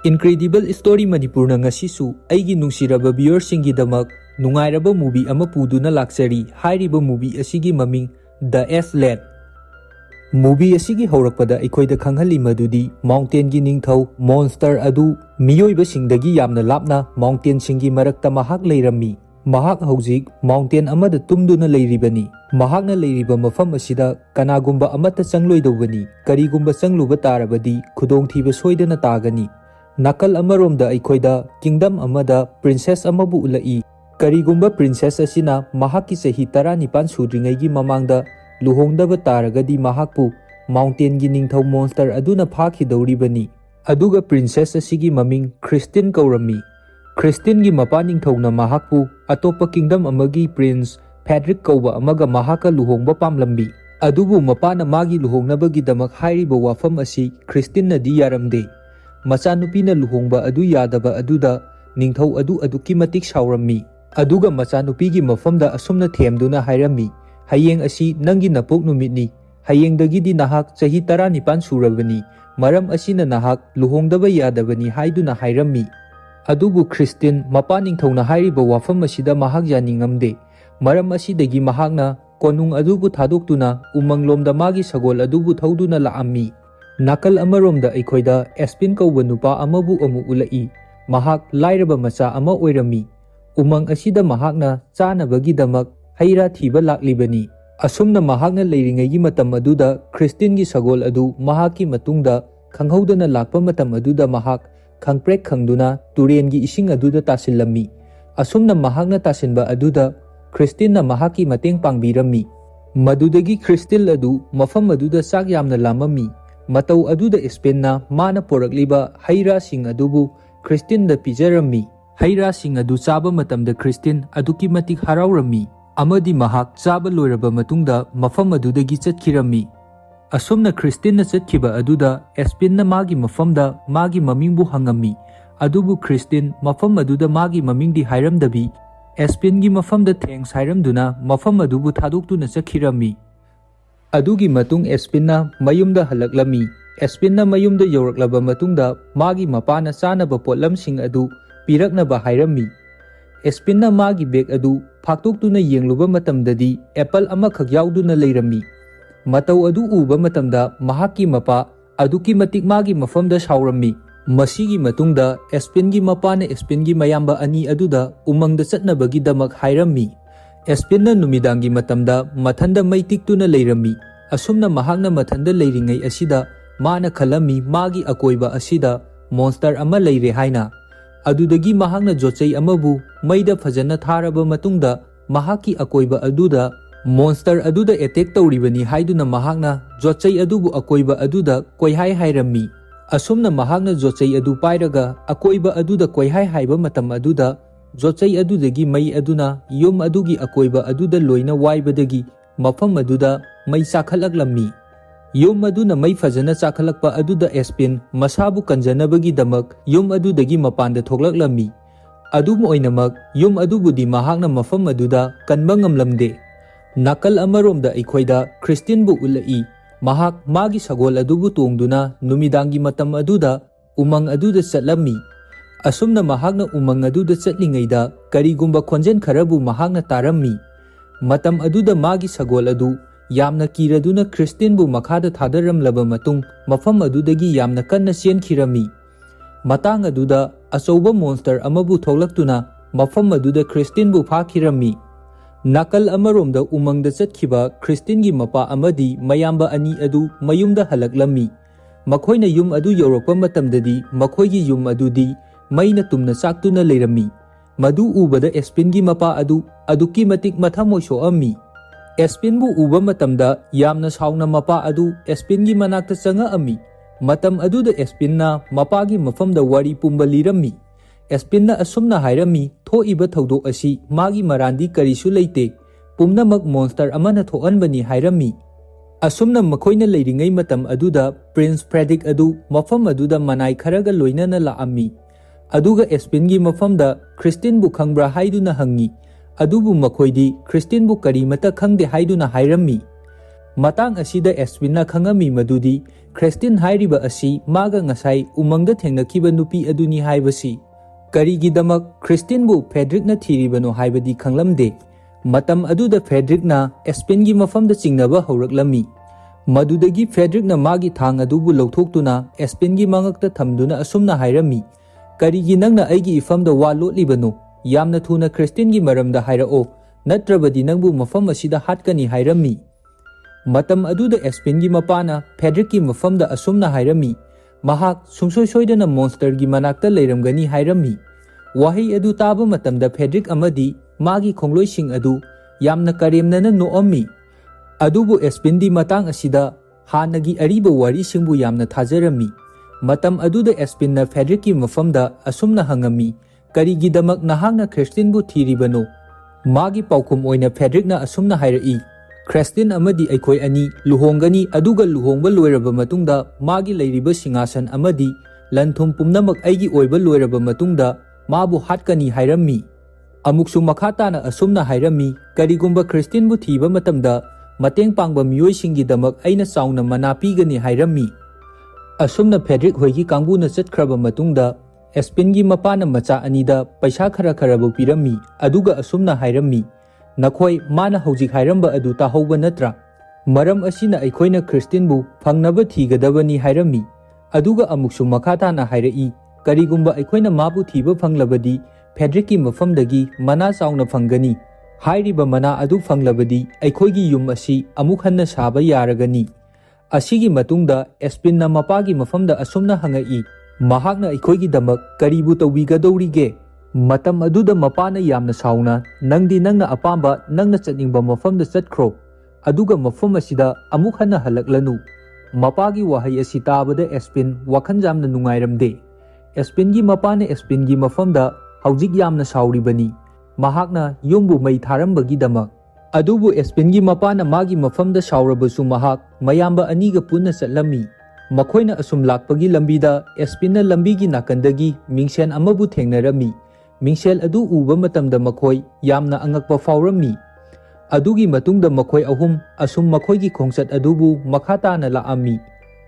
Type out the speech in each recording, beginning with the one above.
Incredible Story Manipurna ngasisu aigi nungsiraba viewersinggidamak nungairaba movie ama puduna laksari. Hairiba movie asigi maming The S-Led. Movie asigi haurakpada aikoida khanghalli madudi mountain gi ningthau monster adu miyoibasingdagi yamna lapna mountain singi marakta mahak leirammi. Mahak haujik mountain amada tumduna leiribani. Mahakna leiriba mafam asida kanagumba amata changloidobani. Karigumba changluba tarabadi khudongthiba soidana tagani. Nakal amaromda aikoida kingdom amada princess amabu ulai. Karigumba princess asina mahaki sahi 19 sudringaigi mamangda luhongdaba taragadi mahakpu mountain gi ningthau monster aduna phakidoribani. Aduga princess asigi maming Christine kaurammi. Christine gi mapa ningthauna mahakpu atopa kingdom amagi prince Frederick kauba amaga mahaka luhongba pamlambi. Adubu mapana magi luhongnabagi damak hairiba wafam asi Christine na di yaramde. Machanupina luhongba adu yadaba aduda ningthau adu aduki matik saurammi. Aduga machanupigi mafamda asumna themduna hairammi. Hayeng asi nangi napok numitni. Hayengdagidi nahak sahi 19 surabani. Maram asina nahak luhongdaba yadabani haiduna hairammi. Adubu Christine mapa ningthauna hairiba wafam asida mahak yaningamde. Maram asidagi mahakna konung adubu thadoktuna umanglomda magi sagol adubu thauduna laammi. Nakal amaromda aikoida Espin kauba nupa amabu amu ulai. Mahak lairaba macha ama oirammi. Umang asida mahakna chanabagidamak haira thiba laklibani. Asumna mahakna leiringaigi matam aduda Christine gi sagol adu mahaki matungda khanghaudana lakpa matam aduda mahak khangprek khangduna turengi ising aduda tasillammi. Asumna mahakna tasinba aduda Christine na mahaki mateng pangbirammi. Madudagi Christine adu mafam aduda sak yamna lamammi. Matau aduda Spain na mana porakliba haira sing adubu Christine da pijarammi. Haira sing adu chaba matamda Christine aduki matik haraurammi. Amadi mahak chaba loiraba matungda mafam adudagi chatkirammi. Asumna Christine na chatkiba aduda Spain na magi mafamda magi mamingbu hangammi. Adubu Christine mafam aduda magi mamingdi hairamdabi. Spain gi mafamda thanks hairamduna mafam adubu thadoktuna chakhirammi. Adugi matung Spain na mayumda halaklami. Spain na mayumda yoraklaba matungda magi mapana chanaba potlamsing adu piraknaba hairammi. Spain na magi bag adu phaktoktuna yengluba matamdadi apple amakhak yauduna leirammi. Matau adu uba matamda mahaki mapa aduki matik magi mafamda saurammi. Masigi matungda Spain gi mapana Spain gi mayamba ani aduda umangda chatnabagi damak hairammi. Spain na numidangi matamda mathanda maitiktuna leirammi. Asumna mahakna mathanda leiringai asida mana khalami magi akoiba asida monster ama leire haina. Adudagi mahakna jochei amabu maida phajana tharaba matungda mahaki akoiba aduda monster aduda attack tauribani haiduna mahakna jochei adubu akoiba aduda koihai hairammi. Asumna mahakna jochei adu pairaga akoiba aduda koihai haiba matam aduda jochei adudagi mai aduna yum adugi akoiba aduda loina waibadagi mafam aduda mai chakhalaklammi. Yum aduna mai fajana chakhalakpa aduda Spain masabu kanjanabagi damak yum adudagi mapanda thoklaklammi. Adumu oinamak yum adubudi mahakna mafam aduda kanba ngamlamde. Nakal amaromda aikoida Christine bu ulai. Mahak magi sagol adubu tongduna numidangi matam aduda umang aduda chatlammi. Asumna mahakna umang aduda chatlingaida karigumba khonjen kharabu mahakna tarammi. Matam aduda magi sagol adu yamna kiraduna Christine bu makhada thadaramlaba matung mafam adudagi yamna kanna chenkhirammi. Matang aduda achouba monster amabu thoklaktuna mafam aduda Christine bu phakhirammi. Nakal amaromda umangda chatkhiba Christine gi mapa amadi mayamba ani adu mayumda halaklammi. Makhoina yum adu yorakpa matamdadi makhoigi yum adudi maina tumna saktuna leirammi. Madu ubada Spain gi mapa adu aduki matik mathamoi soammi. Spain bu uba matamda yamna sauna mapa adu Spain gi manakta changa ammi. Matam aduda Spain na mapa gi mafamda wari pumba lirammi. Spain na asumna hairammi thoiba thaudok asi magi marandi karisu leite. Pumnamak monster amana thoanbani hairammi. Asumna makhoina leiringai matam aduda Prince Frederick adu mafam aduda manai kharaga loinana laammi. Aduga Spain gi mafamda Christine bu khangbra haiduna hangi. Adubu makhoidi Christine bu karimata khangde haiduna hairammi. Matang asida Espinna khangami madudi Christine hairiba asi maga ngasai umangda thengnakiba nupi aduni haibasi karigidamak Christine bu Frederick na thiribano haibadi khanglamde matam aduda Frederick na Espin gi mafamda chingnaba hauraklammi madudagi Frederick na magi thang adubu lawthoktuna Espin gi mangakta thamduna asumna hairami karigi nangna aigi ifamda wa lotlibano yamna thuna Christine gi maramda hairao natrabadi nangbu mafam asida hatkani hairami matam aduda Espin gi mapana Frederick gi mafamda asumna hairami mahak sungsoi soidana monster gi manakta leiramgani hairami wahi adu taba matamda Frederick amadi magi khongloising adu yamna karemnana noammi adubu Espin di matang asida hanagi ariba wari singbu yamna thajarami matam aduda Espin na Frederick gi mafamda asumna hangami karigidamak nahangna Christine bu thiribano magi paukum oina Frederick na asumna hairai Christine amadi aikoi ani luhongani aduga luhongba loiraba matungda magi leiriba singasan amadi lanthum pumnamak aigi oiba loiraba matungda mabu hatkani hairammi amuksu makhatana asumna hairami karigumba Christine bu thiba matamda mateng pangba miyoi damak aina sauna mana pigani hairami asumna Frederick hoigi kangbuna chatkraba matungda Espin gi mapana macha anida paisa khara kharabu pirami aduga asumna hairami nakhoi mana hojik hairamba adu ta hauba natra maram asina aikoina Christine bu phangnaba thigadabani hairami aduga amuksu makhatana hairai karigumba aikoina mabu thiba phanglabadi Frederick gi mafamdagi mana sauna phangani hairiba mana adu phanglabadi aikoigi yum asi amuk hanna saba yaragani asigi matungda Espin na mapagi mafamda asumna hangai mahakna aikoigi damak karibu tawbigadorige matam aduda mapana yamna sauna nangdi nangna apamba nangna chatningba mafamda chatkro aduga mafam asida amuk hanna halaklanu mapagi wahai asi tabada Espin wakhan jamna nungairamde Espin gi mapana Espin gi mafamda haujik yamna sauribani mahakna yumbu mai tharambagi damak adubu Espin gi mapana magi mafamda saurabasu mahak mayamba aniga punna chatlami makoina asum lakpagi lambida Espin na lambigi nakandagi mingsen amabu thengnarami mingsel adu uba matamda makoi yamna angakpa faurami adugi matungda makoi ahum asum makoigi khongchat adubu makhatana laami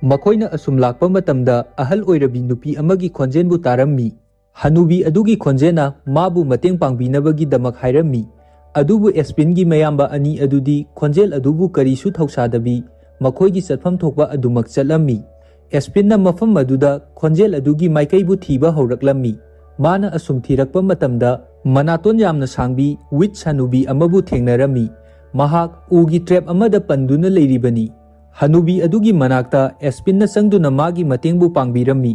makoina asum lakpa matamda ahal oirabi nupi amagi khonjenbu tarami hanubi adugi khonjena mabu mateng pangbinabagi damak hairami adubu Espin gi mayamba ani adudi khonjel adubu karisu thausadabi makoigi chatfam thokba adumak chatlammi Espin na mafam aduda khonjel adugi maikaibu thiba hauraklammi mana asum thirakpa matamda manaton yamna sangbi wit hanubi amabu thengnarami mahak ugi trap amada panduna leiribani hanubi adugi manakta Espin na sangduna magi matengbu pangbirami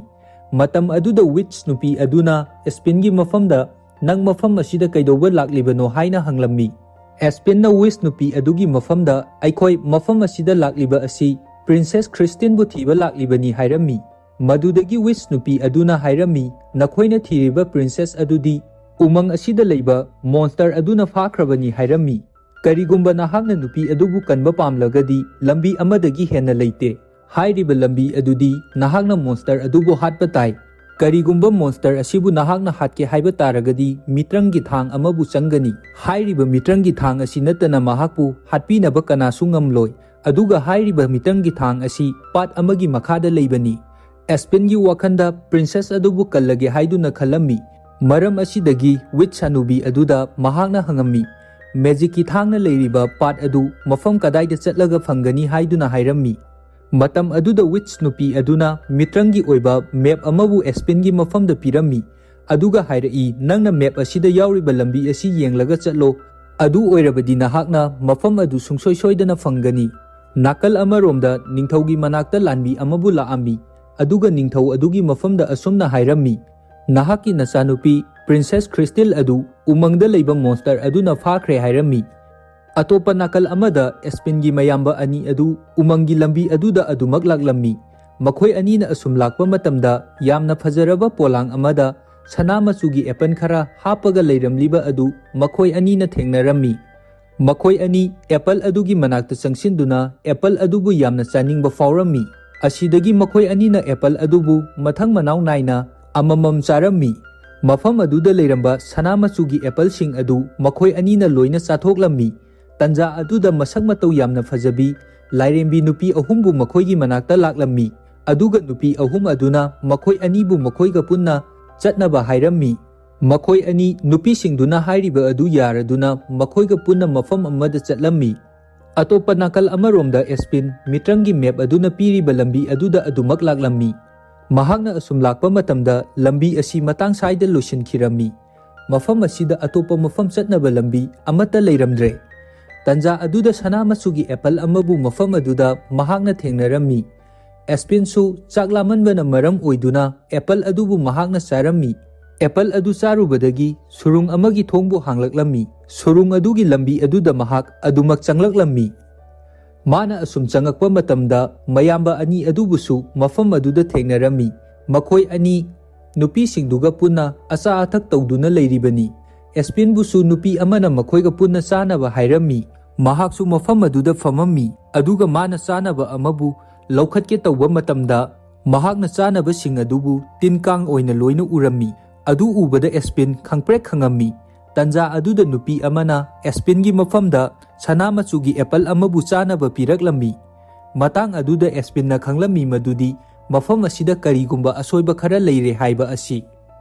matam aduda witch nupi aduna Espin gi mafamda nang mafam asida kaidoba laklibano haina hanglammi Espin na witch nupi adugi mafamda aikoi mafam asida lakliba asi Princess Christine bu thiba laklibani hairami madudagi witch nupi aduna hairami nakhoina thiriba princess adudi umang asida leiba monster aduna fakhrabani hairami karigumba nahakna nupi adubu kanba pamlagadi lambi amadagi henna leite hairiba lambi adudi nahakna monster adubu hatpa tai karigumba monster asibu nahakna hatke haiba taragadi mitrangi thang amabu changani hairiba mitrangi thang asi natana mahakpu hatpinaba kanasu ngamloi aduga hairiba mitrangi thang asi pat amagi makhada leibani Espin gi wakanda princess adubu kallage haiduna khalami maram asidagi witch hanubi aduda mahakna hangami magic ki thangna leiriba pat adu mafam kadaida chatlaga phangani haiduna hairami matam aduda witch nupi aduna mitrangi oiba map amabu Espin gi mafamda pirami aduga hairai nangna map asida yauriba lambi asi yenglaga chatlo adu oirabadi nahakna mafam adu sungsoi soidana phangani nakal amaromda ningthaugi manakta lanbi amabu laami aduga ningthau adugi mafamda asumna hairami nahaki nasanupi Princess Christine adu umangda leiba monster aduna fakhre hairami atopa nakal amada Espin gi mayamba ani adu umangi lambi aduda adumak laklammi makhoi anina asum lakpa matamda yamna fajaraba polang amada sana machugi epan khara hapaga leiramliba adu makhoi anina thengnarammi makhoi ani apple adugi manakta changsinduna apple adubu yamna chaningba faurammi asidagi makhoi anina apple adubu mathang manau naina amamam charami mafam aduda leiramba sana machugi apple sing adu makhoi anina loina chathoklammi tanja aduda masak matau yamna fajabi ꯂꯥꯏꯔꯦꯝꯕꯤ ꯅꯨꯄꯤ ꯑꯍꯨꯝꯕꯨ ꯃꯈꯣꯏꯒꯤ ꯃꯅꯥꯛꯇ ꯂꯥꯛꯂꯝꯃꯤ, ꯑꯗꯨꯒ ꯅꯨꯄꯤ ꯑꯍꯨꯝ ꯑꯗꯨꯅ ꯃꯈꯣꯏ ꯑꯅꯤꯕꯨ ꯃꯈꯣꯏꯒ ꯄꯨꯟꯅ ꯆꯠꯅꯕ ꯍꯥꯏꯔꯝꯃꯤ꯫ ꯃꯈꯣꯏ ꯑꯅꯤ ꯅꯨꯄꯤꯁꯤꯡꯗꯨꯅ ꯍꯥꯏꯔꯤꯕ ꯑꯗꯨ ꯌꯥꯔꯗꯨꯅ ꯃꯈꯣꯏꯒ ꯄꯨꯟꯅ ꯃꯐꯝ ꯑꯃꯗ ꯆꯠꯂꯝꯃꯤ꯫ ꯑꯇꯣꯞꯄ ꯅꯥꯀꯜ ꯑꯃꯔꯣꯝꯗ ꯑꯦꯁꯄꯤꯟ ꯃꯤꯇ꯭ꯔꯪꯒꯤ ꯃꯦꯞ ꯑꯗꯨꯅ ꯄꯤꯔꯤꯕ ꯂꯝꯕꯤ ꯑꯗꯨꯗ ꯑꯗꯨꯃꯛ ꯂꯥꯛꯂꯝꯃꯤ꯫ ꯃꯍꯥꯛꯅ ꯑꯁꯨꯝ ꯂꯥꯛꯄ ꯃꯇꯝꯗ ꯂꯝꯕꯤ ꯑꯁꯤ ꯃꯇꯥꯡ ꯁꯥꯏꯗ ꯂꯣꯏꯁꯤꯟꯈꯤꯔꯝꯃꯤ꯫ ꯃꯐꯝ ꯑꯁꯤꯗ ꯑꯇꯣꯞꯄ ꯃꯐꯝ ꯆꯠꯅꯕ ꯂꯝꯕꯤ ꯑꯃꯠꯇ ꯂꯩꯔꯝꯗ꯭ꯔꯦ꯫ ꯇꯟꯖꯥ ꯑꯗꯨꯗ ꯁꯅꯥ ꯃꯆꯨꯒꯤ ꯑꯦꯄꯜ ꯑꯃꯕꯨ ꯃꯐꯝ ꯑꯗꯨꯗ ꯃꯍꯥꯛꯅ ꯊꯦꯡꯅꯔꯝꯃꯤ꯫ ꯑꯦꯁꯄꯤꯟꯁꯨ ꯆꯥꯛ ꯂꯥꯝꯃꯟꯕꯅ ꯃꯔꯝ ꯑꯣꯏꯗꯨꯅ ꯑꯦꯄꯜ ꯑꯗꯨꯕꯨ ꯃꯍꯥꯛꯅ ꯆꯥꯔꯝꯃꯤ꯫ ꯑꯦꯄꯜ ꯑꯗꯨ ꯆꯥꯔꯨꯕꯗꯒꯤ ꯁꯨꯔꯨꯡ ꯑꯃꯒꯤ ꯊꯣꯡꯕꯨ ꯍꯥꯡꯂꯛꯂꯝꯃꯤ꯫ ꯁꯨꯔꯨꯡ ꯑꯗꯨꯒꯤ ꯂꯝꯕꯤ ꯑꯗꯨꯗ ꯃꯍꯥꯛ ꯑꯗꯨꯃꯛ ꯆꯪꯂꯛꯂꯝꯃꯤ꯫ ꯃꯥꯅ ꯑꯁꯨꯝ ꯆꯪꯉꯛꯄ ꯃꯇꯝꯗ ꯃꯌꯥꯝꯕ ꯑꯅꯤ ꯑꯗꯨꯕꯨꯁꯨ ꯃꯐꯝ ꯑꯗꯨꯗ ꯊꯦꯡꯅꯔꯝꯃꯤ꯫ ꯃꯈꯣꯏ ꯑꯅꯤ ꯅꯨꯄꯤꯁꯤꯡꯗꯨꯒ ꯄꯨꯟꯅ ꯑꯆꯥ ꯑꯊꯛ ꯇꯧꯗꯨꯅ ꯂꯩꯔꯤꯕꯅꯤ꯫ ꯑꯦꯁꯄꯤꯟꯕꯨꯁꯨ ꯅꯨꯄꯤ ꯑꯃꯅ ꯃꯈꯣꯏꯒ ꯄꯨꯟꯅ ꯆꯥꯅꯕ ꯍꯥꯏꯔꯝꯃꯤ꯫ ꯃꯍꯥꯛꯁꯨ ꯃꯐꯝ ꯑꯗꯨꯗ ꯐꯝꯃꯝꯃꯤ, ꯑꯗꯨꯒ ꯃꯥꯅ ꯆꯥꯅꯕ ꯑꯃꯕꯨ ꯂꯧꯈꯠꯀꯦ ꯇꯧꯕ ꯃꯇꯝꯗ ꯃꯍꯥꯛꯅ ꯆꯥꯅꯕꯁꯤꯡ ꯑꯗꯨꯕꯨ ꯇꯤꯟ ꯀꯥꯡ ꯑꯣꯏꯅ ꯂꯣꯏꯅ ꯎꯔꯝꯃꯤ꯫ ꯑꯗꯨ ꯎꯕꯗ ꯑꯦꯁꯄꯤꯟ ꯈꯪꯄ꯭ꯔꯦꯛ ꯈꯪꯉꯝꯃꯤ꯫ ꯇꯟꯖꯥ ꯑꯗꯨꯗ ꯅꯨꯄꯤ ꯑꯃꯅ ꯑꯦꯁꯄꯤꯟꯒꯤ ꯃꯐꯝꯗ ꯁꯅꯥ ꯃꯆꯨꯒꯤ ꯑꯦꯄꯜ ꯑꯃꯕꯨ ꯆꯥꯅꯕ ꯄꯤꯔꯛꯂꯝꯃꯤ꯫ ꯃꯇꯥꯡ ꯑꯗꯨꯗ ꯑꯦꯁꯄꯤꯟꯅ ꯈꯪꯂꯝꯃꯤ ꯃꯗꯨꯗꯤ ꯃꯐꯝ ꯑꯁꯤꯗ ꯀꯔꯤꯒꯨꯝꯕ ꯑꯁꯣꯏꯕ ꯈꯔ ꯂꯩꯔꯦ ꯍꯥꯏꯕ ꯑꯁꯤ꯫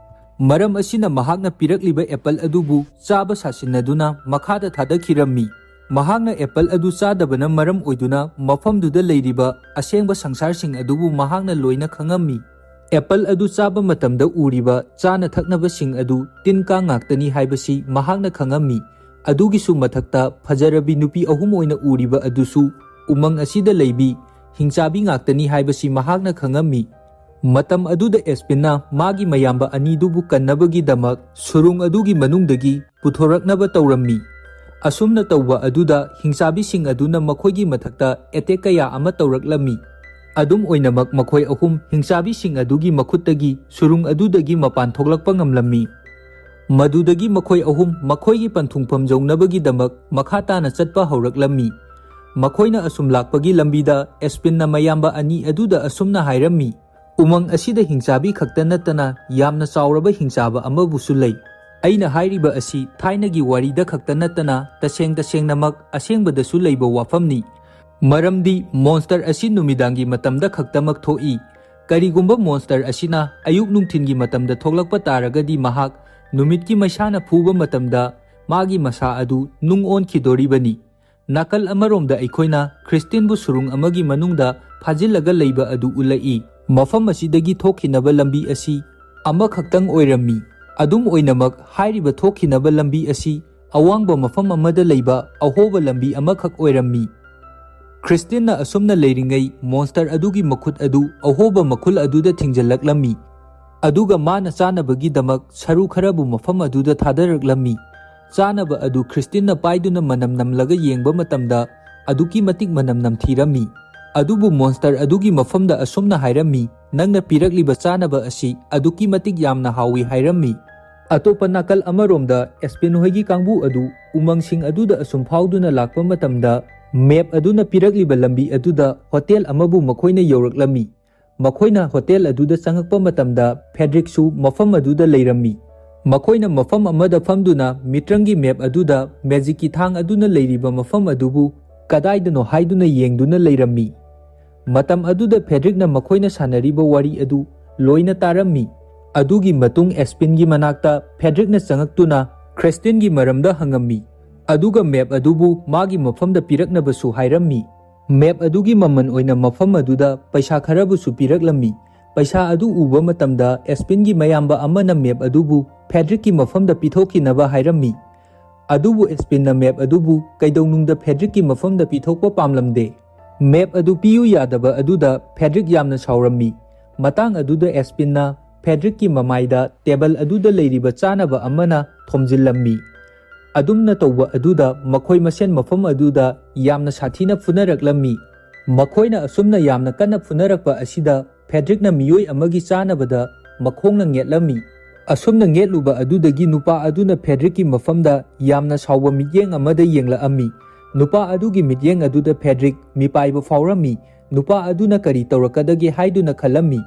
ꯃꯔꯝ ꯑꯁꯤꯅ ꯃꯍꯥꯛꯅ ꯄꯤꯔꯛꯂꯤꯕ ꯑꯦꯄꯜ ꯑꯗꯨꯕꯨ ꯆꯥꯕ ꯁꯥꯁꯤꯟꯅꯗꯨꯅ ꯃꯈꯥꯗ ꯊꯥꯗꯈꯤꯔꯝꯃꯤ꯫ ꯃꯍꯥꯛꯅ ꯑꯦꯄꯜ ꯑꯗꯨ ꯆꯥꯗꯕꯅ ꯃꯔꯝ ꯑꯣꯏꯗꯨꯅ ꯃꯐꯝꯗꯨꯗ ꯂꯩꯔꯤꯕ ꯑꯁꯦꯡꯕ ꯁꯪꯁꯥꯔꯁꯤꯡ ꯑꯗꯨꯕꯨ ꯃꯍꯥꯛꯅ ꯂꯣꯏꯅ ꯈꯪꯉꯝꯃꯤ꯫ ꯑꯦꯄꯜ ꯑꯗꯨ ꯆꯥꯕ ꯃꯇꯝꯗ ꯎꯔꯤꯕ ꯆꯥꯅ ꯊꯛꯅꯕꯁꯤꯡ ꯑꯗꯨ ꯇꯤꯟ ꯀꯥꯡ ꯉꯥꯛꯇꯅꯤ ꯍꯥꯏꯕꯁꯤ ꯃꯍꯥꯛꯅ ꯈꯪꯉꯝꯃꯤ꯫ ꯑꯗꯨꯒꯤꯁꯨ ꯃꯊꯛꯇ ꯐꯖꯔꯕꯤ ꯅꯨꯄꯤ ꯑꯍꯨꯝ ꯑꯣꯏꯅ ꯎꯔꯤꯕ ꯑꯗꯨꯁꯨ ꯎꯃꯪ ꯑꯁꯤꯗ ꯂꯩꯕꯤ ꯍꯤꯡꯆꯥꯕꯤ ꯉꯥꯛꯇꯅꯤ ꯍꯥꯏꯕꯁꯤ ꯃꯍꯥꯛꯅ ꯈꯪꯉꯝꯃꯤ꯫ ꯃꯇꯝ ꯑꯗꯨꯗ ꯑꯦꯁꯄꯤꯟꯅ ꯃꯥꯒꯤ ꯃꯌꯥꯝꯕ ꯑꯅꯤꯗꯨꯕꯨ ꯀꯟꯅꯕꯒꯤꯗꯃꯛ ꯁꯨꯔꯨꯡ ꯑꯗꯨꯒꯤ ꯃꯅꯨꯡꯗꯒꯤ ꯄꯨꯊꯣꯔꯛꯅꯕ ꯇꯧꯔꯝꯃꯤ꯫ ꯑꯁꯨꯝꯅ ꯇꯧꯕ ꯑꯗꯨꯗ ꯍꯤꯡꯆꯥꯕꯤꯁꯤꯡ ꯑꯗꯨꯅ ꯃꯈꯣꯏꯒꯤ ꯃꯊꯛꯇ ꯑꯦꯇꯦꯛ ꯀꯌꯥ ꯑꯃ ꯇꯧꯔꯛꯂꯝꯃꯤ꯫ ꯑꯗꯨꯝ ꯑꯣꯏꯅꯃꯛ ꯃꯈꯣꯏ ꯑꯍꯨꯝ ꯍꯤꯡꯆꯥꯕꯤꯁꯤꯡ ꯑꯗꯨꯒꯤ ꯃꯈꯨꯠꯇꯒꯤ ꯁꯨꯔꯨꯡ ꯑꯗꯨꯗꯒꯤ ꯃꯄꯥꯟ ꯊꯣꯛꯂꯛꯄ ꯉꯝꯂꯝꯃꯤ꯫ ꯃꯗꯨꯗꯒꯤ ꯃꯈꯣꯏ ꯑꯍꯨꯝ ꯃꯈꯣꯏꯒꯤ ꯄꯟꯊꯨꯡꯐꯝ ꯌꯧꯅꯕꯒꯤꯗꯃꯛ ꯃꯈꯥ ꯇꯥꯅ ꯆꯠꯄ ꯍꯧꯔꯛꯂꯝꯃꯤ꯫ ꯃꯈꯣꯏꯅ ꯑꯁꯨꯝ ꯂꯥꯛꯄꯒꯤ ꯂꯝꯕꯤꯗ ꯑꯦꯁꯄꯤꯟꯅ ꯃꯌꯥꯝꯕ ꯑꯅꯤ ꯑꯗꯨꯗ ꯑꯁꯨꯝꯅ ꯍꯥꯏꯔꯝꯃꯤ, ꯎꯃꯪ ꯑꯁꯤꯗ ꯍꯤꯡꯆꯥꯕꯤ ꯈꯛꯇ ꯅꯠꯇꯅ ꯌꯥꯝꯅ ꯆꯥꯎꯔꯕ ꯍꯤꯡꯆꯥꯕ ꯑꯃꯕꯨꯁꯨ ꯂꯩ꯫ ꯑꯩꯅ ꯍꯥꯏꯔꯤꯕ ꯑꯁꯤ ꯊꯥꯏꯅꯒꯤ ꯋꯥꯔꯤꯗ ꯈꯛꯇ ꯅꯠꯇꯅ ꯇꯁꯦꯡꯅꯃꯛ ꯑꯁꯦꯡꯕꯗꯁꯨ ꯂꯩꯕ ꯋꯥꯐꯝꯅꯤ꯫ ꯃꯔꯝꯗꯤ ꯃꯣꯟꯁꯇꯔ ꯑꯁꯤ ꯅꯨꯃꯤꯗꯥꯡꯒꯤ ꯃꯇꯝꯗ ꯈꯛꯇꯃꯛ ꯊꯣꯛꯏ꯫ ꯀꯔꯤꯒꯨꯝꯕ ꯃꯣꯟꯁꯇꯔ ꯑꯁꯤꯅ ꯑꯌꯨꯛ ꯅꯨꯡꯊꯤꯟꯒꯤ ꯃꯇꯝꯗ ꯊꯣꯛꯂꯛꯄ ꯇꯥꯔꯒꯗꯤ ꯃꯍꯥꯛ ꯅꯨꯃꯤꯠꯀꯤ ꯃꯩꯁꯥꯅ ꯐꯨꯕ ꯃꯇꯝꯗ ꯃꯥꯒꯤ ꯃꯁꯥ ꯑꯗꯨ ꯅꯨꯡ ꯑꯣꯟꯈꯤꯗꯣꯔꯤꯕꯅꯤ꯫ ꯅꯥꯀꯜ ꯑꯃꯔꯣꯝꯗ ꯑꯩꯈꯣꯏꯅ ꯈ꯭ꯔꯤꯁꯇꯤꯟꯕꯨ ꯁꯨꯔꯨꯡ ꯑꯃꯒꯤ ꯃꯅꯨꯡꯗ ꯐꯥꯖꯤꯜꯂꯒ ꯂꯩꯕ ꯑꯗꯨ ꯎꯠꯂꯛꯏ꯫ ꯃꯐꯝ ꯑꯁꯤꯗꯒꯤ ꯊꯣꯛꯈꯤꯅꯕ ꯂꯝꯕꯤ ꯑꯁꯤ ꯑꯃꯈꯛꯇꯪ ꯑꯣꯏꯔꯝꯃꯤ꯫ ꯑꯗꯨꯝ ꯑꯣꯏꯅꯃꯛ ꯍꯥꯏꯔꯤꯕ ꯊꯣꯛꯈꯤꯅꯕ ꯂꯝꯕꯤ ꯑꯁꯤ ꯑꯋꯥꯡꯕ ꯃꯐꯝ ꯑꯃꯗ ꯂꯩꯕ ꯑꯍꯣꯕ ꯂꯝꯕꯤ ꯑꯃꯈꯛ ꯑꯣꯏꯔꯝꯃꯤ꯫ ꯈ꯭ꯔꯤꯁꯇꯤꯟꯅ ꯑꯁꯨꯝꯅ ꯂꯩꯔꯤꯉꯩ ꯃꯣꯟꯁꯇꯔ ꯑꯗꯨꯒꯤ ꯃꯈꯨꯠ ꯑꯗꯨ ꯑꯍꯣꯕ ꯃꯈꯨꯜ ꯑꯗꯨꯗ ꯊꯤꯡꯖꯤꯜꯂꯛꯂꯝꯃꯤ꯫ ꯑꯗꯨꯒ ꯃꯥꯅ ꯆꯥꯅꯕꯒꯤꯗꯃꯛ ꯁꯔꯨ ꯈꯔꯕꯨ ꯃꯐꯝ ꯑꯗꯨꯗ ꯊꯥꯗꯔꯛꯂꯝꯃꯤ꯫ ꯆꯥꯅꯕ ꯑꯗꯨ ꯈ꯭ꯔꯤꯁꯇꯤꯟꯅ パꯏꯗꯨꯅ ꯃꯅꯝ ꯅꯝꯂꯒ ꯌꯦꯡꯕ ꯃꯇꯝꯗ ꯑꯗꯨꯛꯀꯤ ꯃꯇꯤꯛ ꯃꯅꯝ ꯅꯝꯊꯤꯔꯝꯃꯤ꯫ ꯑꯗꯨꯕꯨ ꯃꯣꯟꯁꯇꯔ ꯑꯗꯨꯒꯤ ꯃꯐꯝꯗ ꯑꯁꯨꯝꯅ ꯍꯥꯏꯔꯝꯃꯤ, ꯅꯪꯅ ꯄꯤꯔꯛꯂꯤꯕ ꯆꯥꯅꯕ ꯑꯁꯤ ꯑꯗꯨꯛꯀꯤ ꯃꯇꯤꯛ ꯌꯥꯝꯅ ꯍꯥꯎꯏ ꯍꯥꯏꯔꯝꯃꯤ꯫ ꯑꯇꯣꯞꯄ ꯅꯥꯀꯜ ꯑꯃꯔꯣꯝꯗ ꯑꯦꯁꯄꯤꯟ ꯍꯣꯏꯒꯤ ꯀꯥꯡꯕꯨ ꯑꯗꯨ ꯎꯃꯪꯁꯤꯡ ꯑꯗꯨꯗ ꯑꯁꯨꯝ ꯐꯥꯎꯗꯨꯅ ꯂꯥꯛꯄ ꯃꯇꯝꯗ ꯃꯦꯞ ꯑꯗꯨꯅ ꯄꯤꯔꯛꯂꯤꯕ ꯂꯝꯕꯤ ꯑꯗꯨꯗ ꯍꯣꯇꯦꯜ ꯑꯃꯕꯨ ꯃꯈꯣꯏꯅ ꯌꯧꯔꯛꯂꯝꯃꯤ꯫ ꯃꯈꯣꯏꯅ ꯍꯣꯇꯦꯜ ꯑꯗꯨꯗ ꯆꯪꯉꯛꯄ ꯃꯇꯝꯗ ꯐꯦꯗ꯭ꯔꯤꯛꯁꯨ ꯃꯐꯝ ꯑꯗꯨꯗ ꯂꯩꯔꯝꯃꯤ꯫ ꯃꯈꯣꯏꯅ ꯃꯐꯝ ꯑꯃꯗ ꯐꯝꯗꯨꯅ ꯃꯤꯇ꯭ꯔꯪꯒꯤ ꯃꯦꯞ ꯑꯗꯨꯗ ꯃꯦꯖꯤꯛꯀꯤ ꯊꯥꯡ ꯑꯗꯨꯅ ꯂꯩꯔꯤꯕ ꯃꯐꯝ ꯑꯗꯨꯕꯨ ꯀꯗꯥꯏꯗꯅꯣ ꯍꯥꯏꯗꯨꯅ ꯌꯦꯡꯗꯨꯅ ꯂꯩꯔꯝꯃꯤ꯫ ꯃꯇꯝ ꯑꯗꯨꯗ ꯐꯦꯗ꯭ꯔꯤꯛꯅ ꯃꯈꯣꯏꯅ ꯁꯥꯟꯅꯔꯤꯕ ꯋꯥꯔꯤ ꯑꯗꯨ ꯂꯣꯏꯅ ꯇꯥꯔꯝꯃꯤ꯫ ꯑꯗꯨꯒꯤ ꯃꯇꯨꯡ ꯑꯦꯁꯄꯤꯟꯒꯤ ꯃꯅꯥꯛꯇ ꯐꯦꯗ꯭ꯔꯤꯛꯅ ꯆꯪꯉꯛꯇꯨꯅ ꯈ꯭ꯔꯤꯁꯇꯤꯟꯒꯤ ꯃꯔꯝꯗ ꯍꯪꯉꯝꯃꯤ, ꯑꯗꯨꯒ ꯃꯦꯞ ꯑꯗꯨꯕꯨ ꯃꯥꯒꯤ ꯃꯐꯝꯗ ꯄꯤꯔꯛꯅꯕꯁꯨ ꯍꯥꯏꯔꯝꯃꯤ꯫ ꯃꯦꯞ ꯑꯗꯨꯒꯤ ꯃꯃꯜ ꯑꯣꯏꯅ ꯃꯐꯝ ꯑꯗꯨꯗ ꯄꯩꯁꯥ ꯈꯔꯕꯨꯁꯨ ꯄꯤꯔꯛꯂꯝꯃꯤ꯫ ꯄꯩꯁꯥ ꯑꯗꯨ ꯎꯕ ꯃꯇꯝꯗ ꯑꯦꯁꯄꯤꯟꯒꯤ ꯃꯌꯥꯝꯕ ꯑꯃꯅ ꯃꯦꯞ ꯑꯗꯨꯕꯨ ꯐꯦꯗ꯭ꯔꯤꯛꯀꯤ ꯃꯐꯝꯗ ꯄꯤꯊꯣꯛꯈꯤꯅꯕ ꯍꯥꯏꯔꯝꯃꯤ꯫ ꯑꯗꯨꯕꯨ ꯑꯦꯁꯄꯤꯟꯅ ꯃꯦꯞ ꯑꯗꯨꯕꯨ ꯀꯩꯗꯧꯅꯨꯡꯗ ꯐꯦꯗ꯭ꯔꯤꯛꯀꯤ ꯃꯐꯝꯗ ꯄꯤꯊꯣꯛꯄ ꯄꯥꯝꯂꯝꯗꯦ꯫ ꯃꯦꯞ ꯑꯗꯨ ꯄꯤꯌꯨ ꯌꯥꯗꯕ ꯑꯗꯨꯗ ꯐꯦꯗ꯭ꯔꯤꯛ ꯌꯥꯝꯅ ꯁꯥꯎꯔꯝꯃꯤ꯫ ꯃꯇꯥꯡ ꯑꯗꯨꯗ ꯑꯦꯁꯄꯤꯟꯅ ꯐꯦꯗ꯭ꯔꯤꯛꯀꯤ ꯃꯃꯥꯏꯗ ꯇꯦꯕꯜ ꯑꯗꯨꯗ ꯂꯩꯔꯤꯕ ꯆꯥꯅꯕ ꯑꯃꯅ ꯊꯣꯝꯖꯤꯜꯂꯝꯃꯤ꯫ ꯑꯗꯨꯝꯅ ꯇꯧꯕ ꯑꯗꯨꯗ ꯃꯈꯣꯏ ꯃꯁꯦꯟ ꯃꯐꯝ ꯑꯗꯨꯗ ꯌꯥꯝꯅ ꯁꯥꯊꯤꯅ ꯐꯨꯅꯔꯛꯂꯝꯃꯤ꯫ ꯃꯈꯣꯏꯅ ꯑꯁꯨꯝꯅ ꯌꯥꯝꯅ ꯀꯟꯅ ꯐꯨꯅꯔꯛꯄ ꯑꯁꯤꯗ ꯐꯦꯗ꯭ꯔꯤꯛꯅ ꯃꯤꯑꯣꯏ ꯑꯃꯒꯤ ꯆꯥꯅꯕꯗ ꯃꯈꯣꯡꯅ ꯉꯦꯠꯂꯝꯃꯤ꯫ ꯑꯁꯨꯝꯅ ꯉꯦꯠꯂꯨꯕ ꯑꯗꯨꯗꯒꯤ ꯅꯨꯄꯥ ꯑꯗꯨꯅ ꯐꯦꯗ꯭ꯔꯤꯛꯀꯤ ꯃꯐꯝꯗ ꯌꯥꯝꯅ ꯁꯥꯎꯕ ꯃꯤꯠꯌꯦꯡ ꯑꯃꯗ ꯌꯦꯡꯂꯛꯑꯝꯃꯤ꯫ ꯅꯨꯄꯥ ꯑꯗꯨꯒꯤ ꯃꯤꯠꯌꯦꯡ ꯑꯗꯨꯗ ꯐꯦꯗ꯭ꯔꯤꯛ ꯃꯤꯄꯥꯏꯕ ꯐꯥꯎꯔꯝꯃꯤ꯫ ꯅꯨꯄꯥ ꯑꯗꯨꯅ ꯀꯔꯤ ꯇꯧꯔꯛꯀꯗꯒꯦ ꯍꯥꯏꯗꯨꯅ ꯈꯜꯂꯝꯃꯤ꯫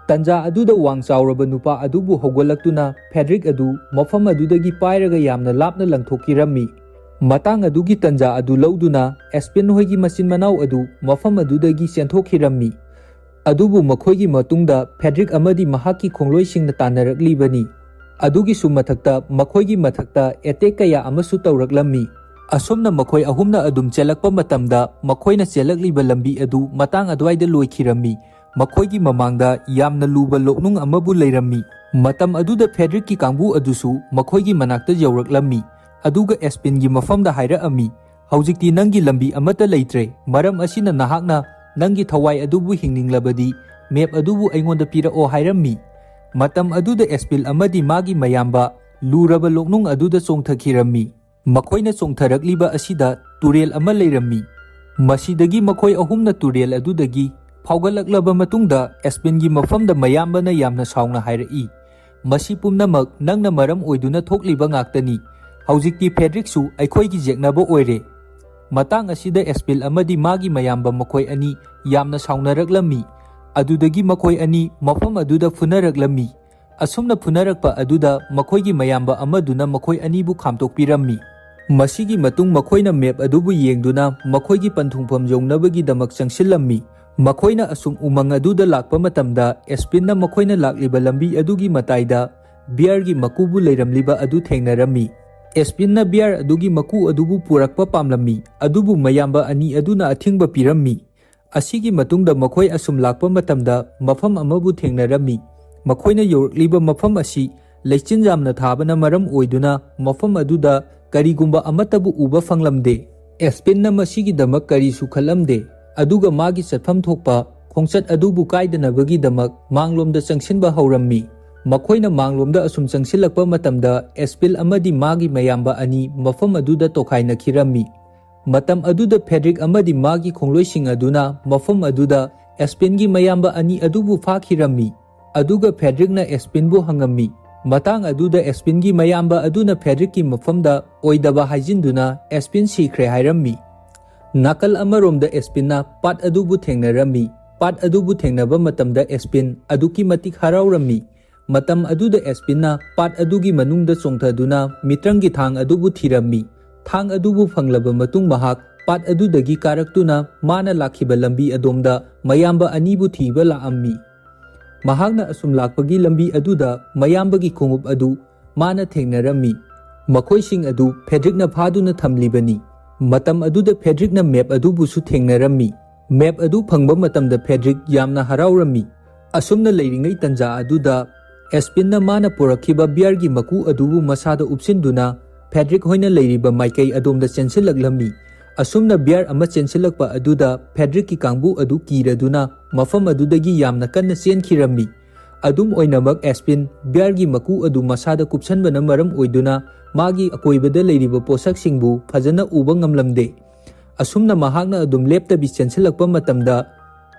ꯇꯟꯖꯥ ꯑꯗꯨꯗ ꯋꯥꯡ ꯆꯥꯎꯔꯕ ꯅꯨꯄꯥ ꯑꯗꯨꯕꯨ ꯍꯧꯒꯠꯂꯛꯇꯨꯅ ꯐꯦꯗ꯭ꯔꯤꯛ ꯑꯗꯨ ꯃꯐꯝ ꯑꯗꯨꯗꯒꯤ ꯄꯥꯏꯔꯒ ꯌꯥꯝꯅ ꯂꯥꯞꯅ ꯂꯪꯊꯣꯛꯈꯤꯔꯝꯃꯤ꯫ ꯃꯇꯥꯡ ꯑꯗꯨꯒꯤ ꯇꯟꯖꯥ ꯑꯗꯨ ꯂꯧꯗꯨꯅ ꯑꯦꯁꯄꯤꯟ ꯍꯣꯏꯒꯤ ꯃꯆꯤꯟ ꯃꯅꯥꯎ ꯑꯗꯨ ꯃꯐꯝ ꯑꯗꯨꯗꯒꯤ ꯆꯦꯟꯊꯣꯛꯈꯤꯔꯝꯃꯤ꯫ ꯑꯗꯨꯕꯨ ꯃꯈꯣꯏꯒꯤ ꯃꯇꯨꯡꯗ ꯐꯦꯗ꯭ꯔꯤꯛ ꯑꯃꯗꯤ ꯃꯍꯥꯛꯀꯤ ꯈꯣꯡꯂꯣꯏꯁꯤꯡꯅ ꯇꯥꯟꯅꯔꯛꯂꯤꯕꯅꯤ꯫ ꯑꯗꯨꯒꯤꯁꯨ ꯃꯊꯛꯇ ꯃꯈꯣꯏꯒꯤ ꯃꯊꯛꯇ ꯑꯦꯇꯦꯛ ꯀꯌꯥ ꯑꯃꯁꯨ ꯇꯧꯔꯛꯂꯝꯃꯤ꯫ ꯑꯁꯨꯝꯅ ꯃꯈꯣꯏ ꯑꯍꯨꯝꯅ ꯑꯗꯨꯝ ꯆꯦꯜꯂꯛꯄ ꯃꯇꯝꯗ ꯃꯈꯣꯏꯅ ꯆꯦꯜꯂꯛꯂꯤꯕ ꯂꯝꯕꯤ ꯑꯗꯨ ꯃꯇꯥꯡ ꯑꯗꯨꯋꯥꯏꯗ ꯂꯣꯏꯈꯤꯔꯝꯃꯤ꯫ ꯃꯈꯣꯏꯒꯤ ꯃꯃꯥꯡꯗ ꯌꯥꯝꯅ ꯂꯨꯕ ꯂꯣꯛꯅꯨꯡ ꯑꯃꯕꯨ ꯂꯩꯔꯝꯃꯤ꯫ ꯃꯇꯝ ꯑꯗꯨꯗ ꯐꯦꯗ꯭ꯔꯤꯛꯀꯤ ꯀꯥꯡꯕꯨ ꯑꯗꯨꯁꯨ ꯃꯈꯣꯏꯒꯤ ꯃꯅꯥꯛꯇ ꯌꯧꯔꯛꯂꯝꯃꯤ꯫ ꯑꯗꯨꯒ ꯑꯦꯁꯄꯤꯟꯒꯤ ꯃꯐꯝꯗ ꯍꯥꯏꯔꯛꯑꯝꯃꯤ, "ꯍꯧꯖꯤꯛꯇꯤ ꯅꯪꯒꯤ ꯂꯝꯕꯤ ꯑꯃꯠꯇ ꯂꯩꯇ꯭ꯔꯦ, ꯃꯔꯝ ꯑꯁꯤꯅ ꯅꯍꯥꯛꯅ ꯅꯪꯒꯤ ꯊꯋꯥꯏ ꯑꯗꯨꯕꯨ ꯍꯤꯡꯅꯤꯡꯂꯕꯗꯤ ꯃꯦꯞ ꯑꯗꯨꯕꯨ ꯑꯩꯉꯣꯟꯗ ꯄꯤꯔꯛꯑꯣ" ꯍꯥꯏꯔꯝꯃꯤ꯫ ꯃꯇꯝ ꯑꯗꯨꯗ ꯑꯦꯁꯄꯤꯟ ꯑꯃꯗꯤ ꯃꯥꯒꯤ ꯃꯌꯥꯝꯕ ꯂꯨꯔꯕ ꯂꯣꯛꯅꯨꯡ ꯑꯗꯨꯗ ꯆꯣꯡꯊꯈꯤꯔꯝꯃꯤ꯫ ꯃꯈꯣꯏꯅ ꯆꯣꯡꯊꯔꯛꯂꯤꯕ ꯑꯁꯤꯗ ꯇꯨꯔꯦꯜ ꯑꯃ ꯂꯩꯔꯝꯃꯤ꯫ ꯃꯁꯤꯗꯒꯤ ꯃꯈꯣꯏ ꯑꯍꯨꯝꯅ ꯇꯨꯔꯦꯜ ꯑꯗꯨꯗꯒꯤ ꯐꯥꯎꯒꯠꯂꯛꯂꯕ ꯃꯇꯨꯡꯗ ꯑꯦꯁꯄꯤꯟꯒꯤ ꯃꯐꯝꯗ ꯃꯌꯥꯝꯕꯅ ꯌꯥꯝꯅ ꯁꯥꯎꯅ ꯍꯥꯏꯔꯛꯏ, "ꯃꯁꯤ ꯄꯨꯝꯅꯃꯛ ꯅꯪꯅ ꯃꯔꯝ ꯑꯣꯏꯗꯨꯅ ꯊꯣꯛꯂꯤꯕ ꯉꯥꯛꯇꯅꯤ꯫ ꯍꯧꯖꯤꯛꯇꯤ ꯐꯦꯗ꯭ꯔꯤꯛꯁꯨ ꯑꯩꯈꯣꯏꯒꯤ ꯌꯦꯛꯅꯕ ꯑꯣꯏꯔꯦ"꯫ ꯃꯇꯥꯡ ꯑꯁꯤꯗ ꯑꯦꯁꯄꯤꯟ ꯑꯃꯗꯤ ꯃꯥꯒꯤ ꯃꯌꯥꯝꯕ ꯃꯈꯣꯏ ꯑꯅꯤ ꯌꯥꯝꯅ ꯁꯥꯎꯅꯔꯛꯂꯝꯃꯤ꯫ ꯑꯗꯨꯗꯒꯤ ꯃꯈꯣꯏ ꯑꯅꯤ ꯃꯐꯝ ꯑꯗꯨꯗ ꯐꯨꯅꯔꯛꯂꯝꯃꯤ꯫ ꯑꯁꯨꯝꯅ ꯐꯨꯅꯔꯛꯄ ꯑꯗꯨꯗ ꯃꯈꯣꯏꯒꯤ ꯃꯌꯥꯝꯕ ꯑꯃꯗꯨꯅ ꯃꯈꯣꯏ ꯑꯅꯤꯕꯨ ꯈꯥꯝꯇꯣꯛꯄꯤꯔꯝꯃꯤ꯫ ꯃꯁꯤꯒꯤ ꯃꯇꯨꯡ ꯃꯈꯣꯏꯅ ꯃꯦꯞ ꯑꯗꯨꯕꯨ ꯌꯦꯡꯗꯨꯅ ꯃꯈꯣꯏꯒꯤ ꯄꯟꯊꯨꯡꯐꯝ ꯌꯧꯅꯕꯒꯤꯗꯃꯛ ꯆꯪꯁꯤꯜꯂꯝꯃꯤ꯫ ꯃꯈꯣꯏꯅ ꯑꯁꯨꯝ ꯎꯃꯪ ꯑꯗꯨꯗ ꯂꯥꯛꯄ ꯃꯇꯝꯗ ꯑꯦꯁꯄꯤꯟꯅ ꯃꯈꯣꯏꯅ ꯂꯥꯛꯂꯤꯕ ꯂꯝꯕꯤ ꯑꯗꯨꯒꯤ ꯃꯇꯥꯏꯗ ꯕꯤꯌꯔꯒꯤ ꯃꯀꯨꯕꯨ ꯂꯩꯔꯝꯂꯤꯕ ꯑꯗꯨ ꯊꯦꯡꯅꯔꯝꯃꯤ꯫ ꯑꯦꯁꯄꯤꯟꯅ ꯕꯤꯌꯔ ꯑꯗꯨꯒꯤ ꯃꯀꯨ ꯑꯗꯨꯕꯨ ꯄꯨꯔꯛꯄ ꯄꯥꯝꯂꯝꯃꯤ, ꯑꯗꯨꯕꯨ ꯃꯌꯥꯝꯕ ꯑꯅꯤ ꯑꯗꯨꯅ ꯑꯊꯤꯡꯕ ꯄꯤꯔꯝꯃꯤ꯫ ꯑꯁꯤꯒꯤ ꯃꯇꯨꯡꯗ ꯃꯈꯣꯏ ꯑꯁꯨꯝ ꯂꯥꯛꯄ ꯃꯇꯝꯗ ꯃꯐꯝ ꯑꯃꯕꯨ ꯊꯦꯡꯅꯔꯝꯃꯤ꯫ ꯃꯈꯣꯏꯅ ꯌꯧꯔꯛꯂꯤꯕ ꯃꯐꯝ ꯑꯁꯤ ꯂꯩꯆꯤꯟ ꯌꯥꯝꯅ ꯊꯥꯕꯅ ꯃꯔꯝ ꯑꯣꯏꯗꯨꯅ ꯃꯐꯝ ꯑꯗꯨꯗ ꯀꯔꯤꯒꯨꯝꯕ ꯑꯃꯠꯇꯕꯨ ꯎꯕ ꯐꯪꯂꯝꯗꯦ꯫ ꯑꯦꯁꯄꯤꯟꯅ ꯃꯁꯤꯒꯤꯗꯃꯛ ꯀꯔꯤꯁꯨ ꯈꯜꯂꯝꯗꯦ, ꯑꯗꯨꯒ ꯃꯥꯒꯤ ꯆꯠꯐꯝ ꯊꯣꯛꯄ ꯈꯣꯡꯆꯠ ꯑꯗꯨꯕꯨ ꯀꯥꯏꯗꯅꯕꯒꯤꯗꯃꯛ ꯃꯥꯡꯂꯣꯝꯗ ꯆꯪꯁꯤꯟꯕ ꯍꯧꯔꯝꯃꯤ꯫ ꯃꯈꯣꯏꯅ ꯃꯥꯡꯂꯣꯝꯗ ꯑꯁꯨꯝ ꯆꯪꯁꯤꯜꯂꯛꯄ ꯃꯇꯝꯗ ꯑꯦꯁꯄꯤꯟ ꯑꯃꯗꯤ ꯃꯥꯒꯤ ꯃꯌꯥꯝꯕ ꯑꯅꯤ ꯃꯐꯝ ꯑꯗꯨꯗ ꯇꯣꯈꯥꯏꯅꯈꯤꯔꯝꯃꯤ꯫ ꯃꯇꯝ ꯑꯗꯨꯗ ꯐꯦꯗ꯭ꯔꯤꯛ ꯑꯃꯗꯤ ꯃꯥꯒꯤ ꯈꯣꯡꯂꯣꯏꯁꯤꯡ ꯑꯗꯨꯅ ꯃꯐꯝ ꯑꯗꯨꯗ ꯑꯦꯁꯄꯤꯟꯒꯤ ꯃꯌꯥꯝꯕ ꯑꯅꯤ ꯑꯗꯨꯕꯨ ꯐꯥꯈꯤꯔꯝꯃꯤ꯫ ꯑꯗꯨꯒ ꯐꯦꯗ꯭ꯔꯤꯛꯅ ꯑꯦꯁꯄꯤꯟꯕꯨ ꯍꯪꯉꯝꯃꯤ꯫ ꯃꯇꯥꯡ ꯑꯗꯨꯗ ꯑꯦꯁꯄꯤꯟꯒꯤ ꯃꯌꯥꯝꯕ ꯑꯗꯨꯅ ꯐꯦꯗ꯭ꯔꯤꯛꯀꯤ ꯃꯐꯝꯗ ꯑꯣꯏꯗꯕ ꯍꯥꯏꯖꯤꯟꯗꯨꯅ ꯑꯦꯁꯄꯤꯟ ꯁꯤꯈ꯭ꯔꯦ ꯍꯥꯏꯔꯝꯃꯤ꯫ ꯅꯥꯀꯜ ꯑꯃꯔꯣꯝꯗ ꯑꯦꯁꯄꯤꯟꯅ ꯄꯥꯠ ꯑꯗꯨꯕꯨ ꯊꯦꯡꯅꯔꯝꯃꯤ꯫ ꯄꯥꯠ ꯑꯗꯨꯕꯨ ꯊꯦꯡꯅꯕ ꯃꯇꯝꯗ ꯑꯦꯁꯄꯤꯟ ꯑꯗꯨꯛꯀꯤ ꯃꯇꯤꯛ ꯍꯔꯥꯎꯔꯝꯃꯤ꯫ ꯃꯇꯝ ꯑꯗꯨꯗ ꯑꯦꯁꯄꯤꯟꯅ ꯄꯥꯠ ꯑꯗꯨꯒꯤ ꯃꯅꯨꯡꯗ ꯆꯣꯡꯊꯗꯨꯅ ꯃꯤꯇ꯭ꯔꯪꯒꯤ ꯊꯥꯡ ꯑꯗꯨꯕꯨ ꯊꯤꯔꯝꯃꯤ꯫ ꯊꯥꯡ ꯑꯗꯨꯕꯨ ꯐꯪꯂꯕ ꯃꯇꯨꯡ ꯃꯍꯥꯛ ꯄꯥꯠ ꯑꯗꯨꯗꯒꯤ ꯀꯥꯔꯛꯇꯨꯅ ꯃꯥꯅ ꯂꯥꯛꯈꯤꯕ ꯂꯝꯕꯤ ꯑꯗꯣꯝꯗ ꯃꯌꯥꯝꯕ ꯑꯅꯤꯕꯨ ꯊꯤꯕ ꯂꯥꯛꯑꯝꯃꯤ꯫ ꯃꯍꯥꯛꯅ ꯑꯁꯨꯝ ꯂꯥꯛꯄꯒꯤ ꯂꯝꯕꯤ ꯑꯗꯨꯗ ꯃꯌꯥꯝꯕꯒꯤ ꯈꯣꯡꯎꯞ ꯑꯗꯨ ꯃꯥꯅ ꯊꯦꯡꯅꯔꯝꯃꯤ꯫ ꯃꯈꯣꯏꯁꯤꯡ ꯑꯗꯨ ꯐꯦꯗ꯭ꯔꯤꯛꯅ ꯐꯥꯗꯨꯅ ꯊꯝꯂꯤꯕꯅꯤ꯫ ꯃꯇꯝ ꯑꯗꯨꯗ ꯐꯦꯗ꯭ꯔꯤꯛꯅ ꯃꯦꯞ ꯑꯗꯨꯕꯨꯁꯨ ꯊꯦꯡꯅꯔꯝꯃꯤ꯫ ꯃꯦꯞ ꯑꯗꯨ ꯐꯪꯕ ꯃꯇꯝꯗ ꯐꯦꯗ꯭ꯔꯤꯛ ꯌꯥꯝꯅ haraurami. ꯑꯁꯨꯝꯅ ꯂꯩꯔꯤꯉꯩ ꯇꯟꯖꯥ ꯑꯗꯨꯗ ꯑꯦꯁꯄꯤꯟꯅ ꯃꯥꯅ ꯄꯨꯔꯛꯈꯤꯕ ꯕꯤꯌꯔꯒꯤ ꯃꯀꯨ ꯑꯗꯨꯕꯨ ꯃꯁꯥꯗ ꯎꯞꯁꯤꯟꯗꯨꯅ ꯐꯦꯗ꯭ꯔꯤꯛ ꯍꯣꯏꯅ ꯂꯩꯔꯤꯕ ꯃꯥꯏꯀꯩ ꯑꯗꯣꯝꯗ ꯆꯦꯟꯁꯤꯜꯂꯛꯂꯝꯃꯤ꯫ ꯑꯁꯨꯝꯅ ꯕꯤꯌꯔ ꯑꯃ ꯆꯦꯟꯁꯤꯜꯂꯛꯄ ꯑꯗꯨꯗ ꯐꯦꯗ꯭ꯔꯤꯛꯀꯤ ꯀꯥꯡꯕꯨ ꯑꯗꯨ ꯀꯤꯔꯗꯨꯅ ꯃꯐꯝ ꯑꯗꯨꯗꯒꯤ ꯌꯥꯝꯅ ꯀꯟꯅ ꯆꯦꯟꯈꯤꯔꯝꯃꯤ꯫ ꯑꯗꯨꯝ ꯑꯣꯏꯅꯃꯛ ꯑꯦꯁꯄꯤꯟ ꯕꯤꯌꯔꯒꯤ ꯃꯀꯨ ꯑꯗꯨ ꯃꯁꯥꯗ ꯀꯨꯞꯁꯟꯕꯅ ꯃꯔꯝ ꯑꯣꯏꯗꯨꯅ ꯃꯥꯒꯤ ꯑꯀꯣꯏꯕꯗ ꯂꯩꯔꯤꯕ ꯄꯣꯠꯁꯛꯁꯤꯡꯕꯨ ꯐꯖꯅ ꯎꯕ ꯉꯝꯂꯝꯗꯦ꯫ ꯑꯁꯨꯝꯅ ꯃꯍꯥꯛꯅ ꯑꯗꯨꯝ ꯂꯦꯞꯇꯕꯤ ꯆꯦꯟꯁꯤꯜꯂꯛꯄ ꯃꯇꯝꯗ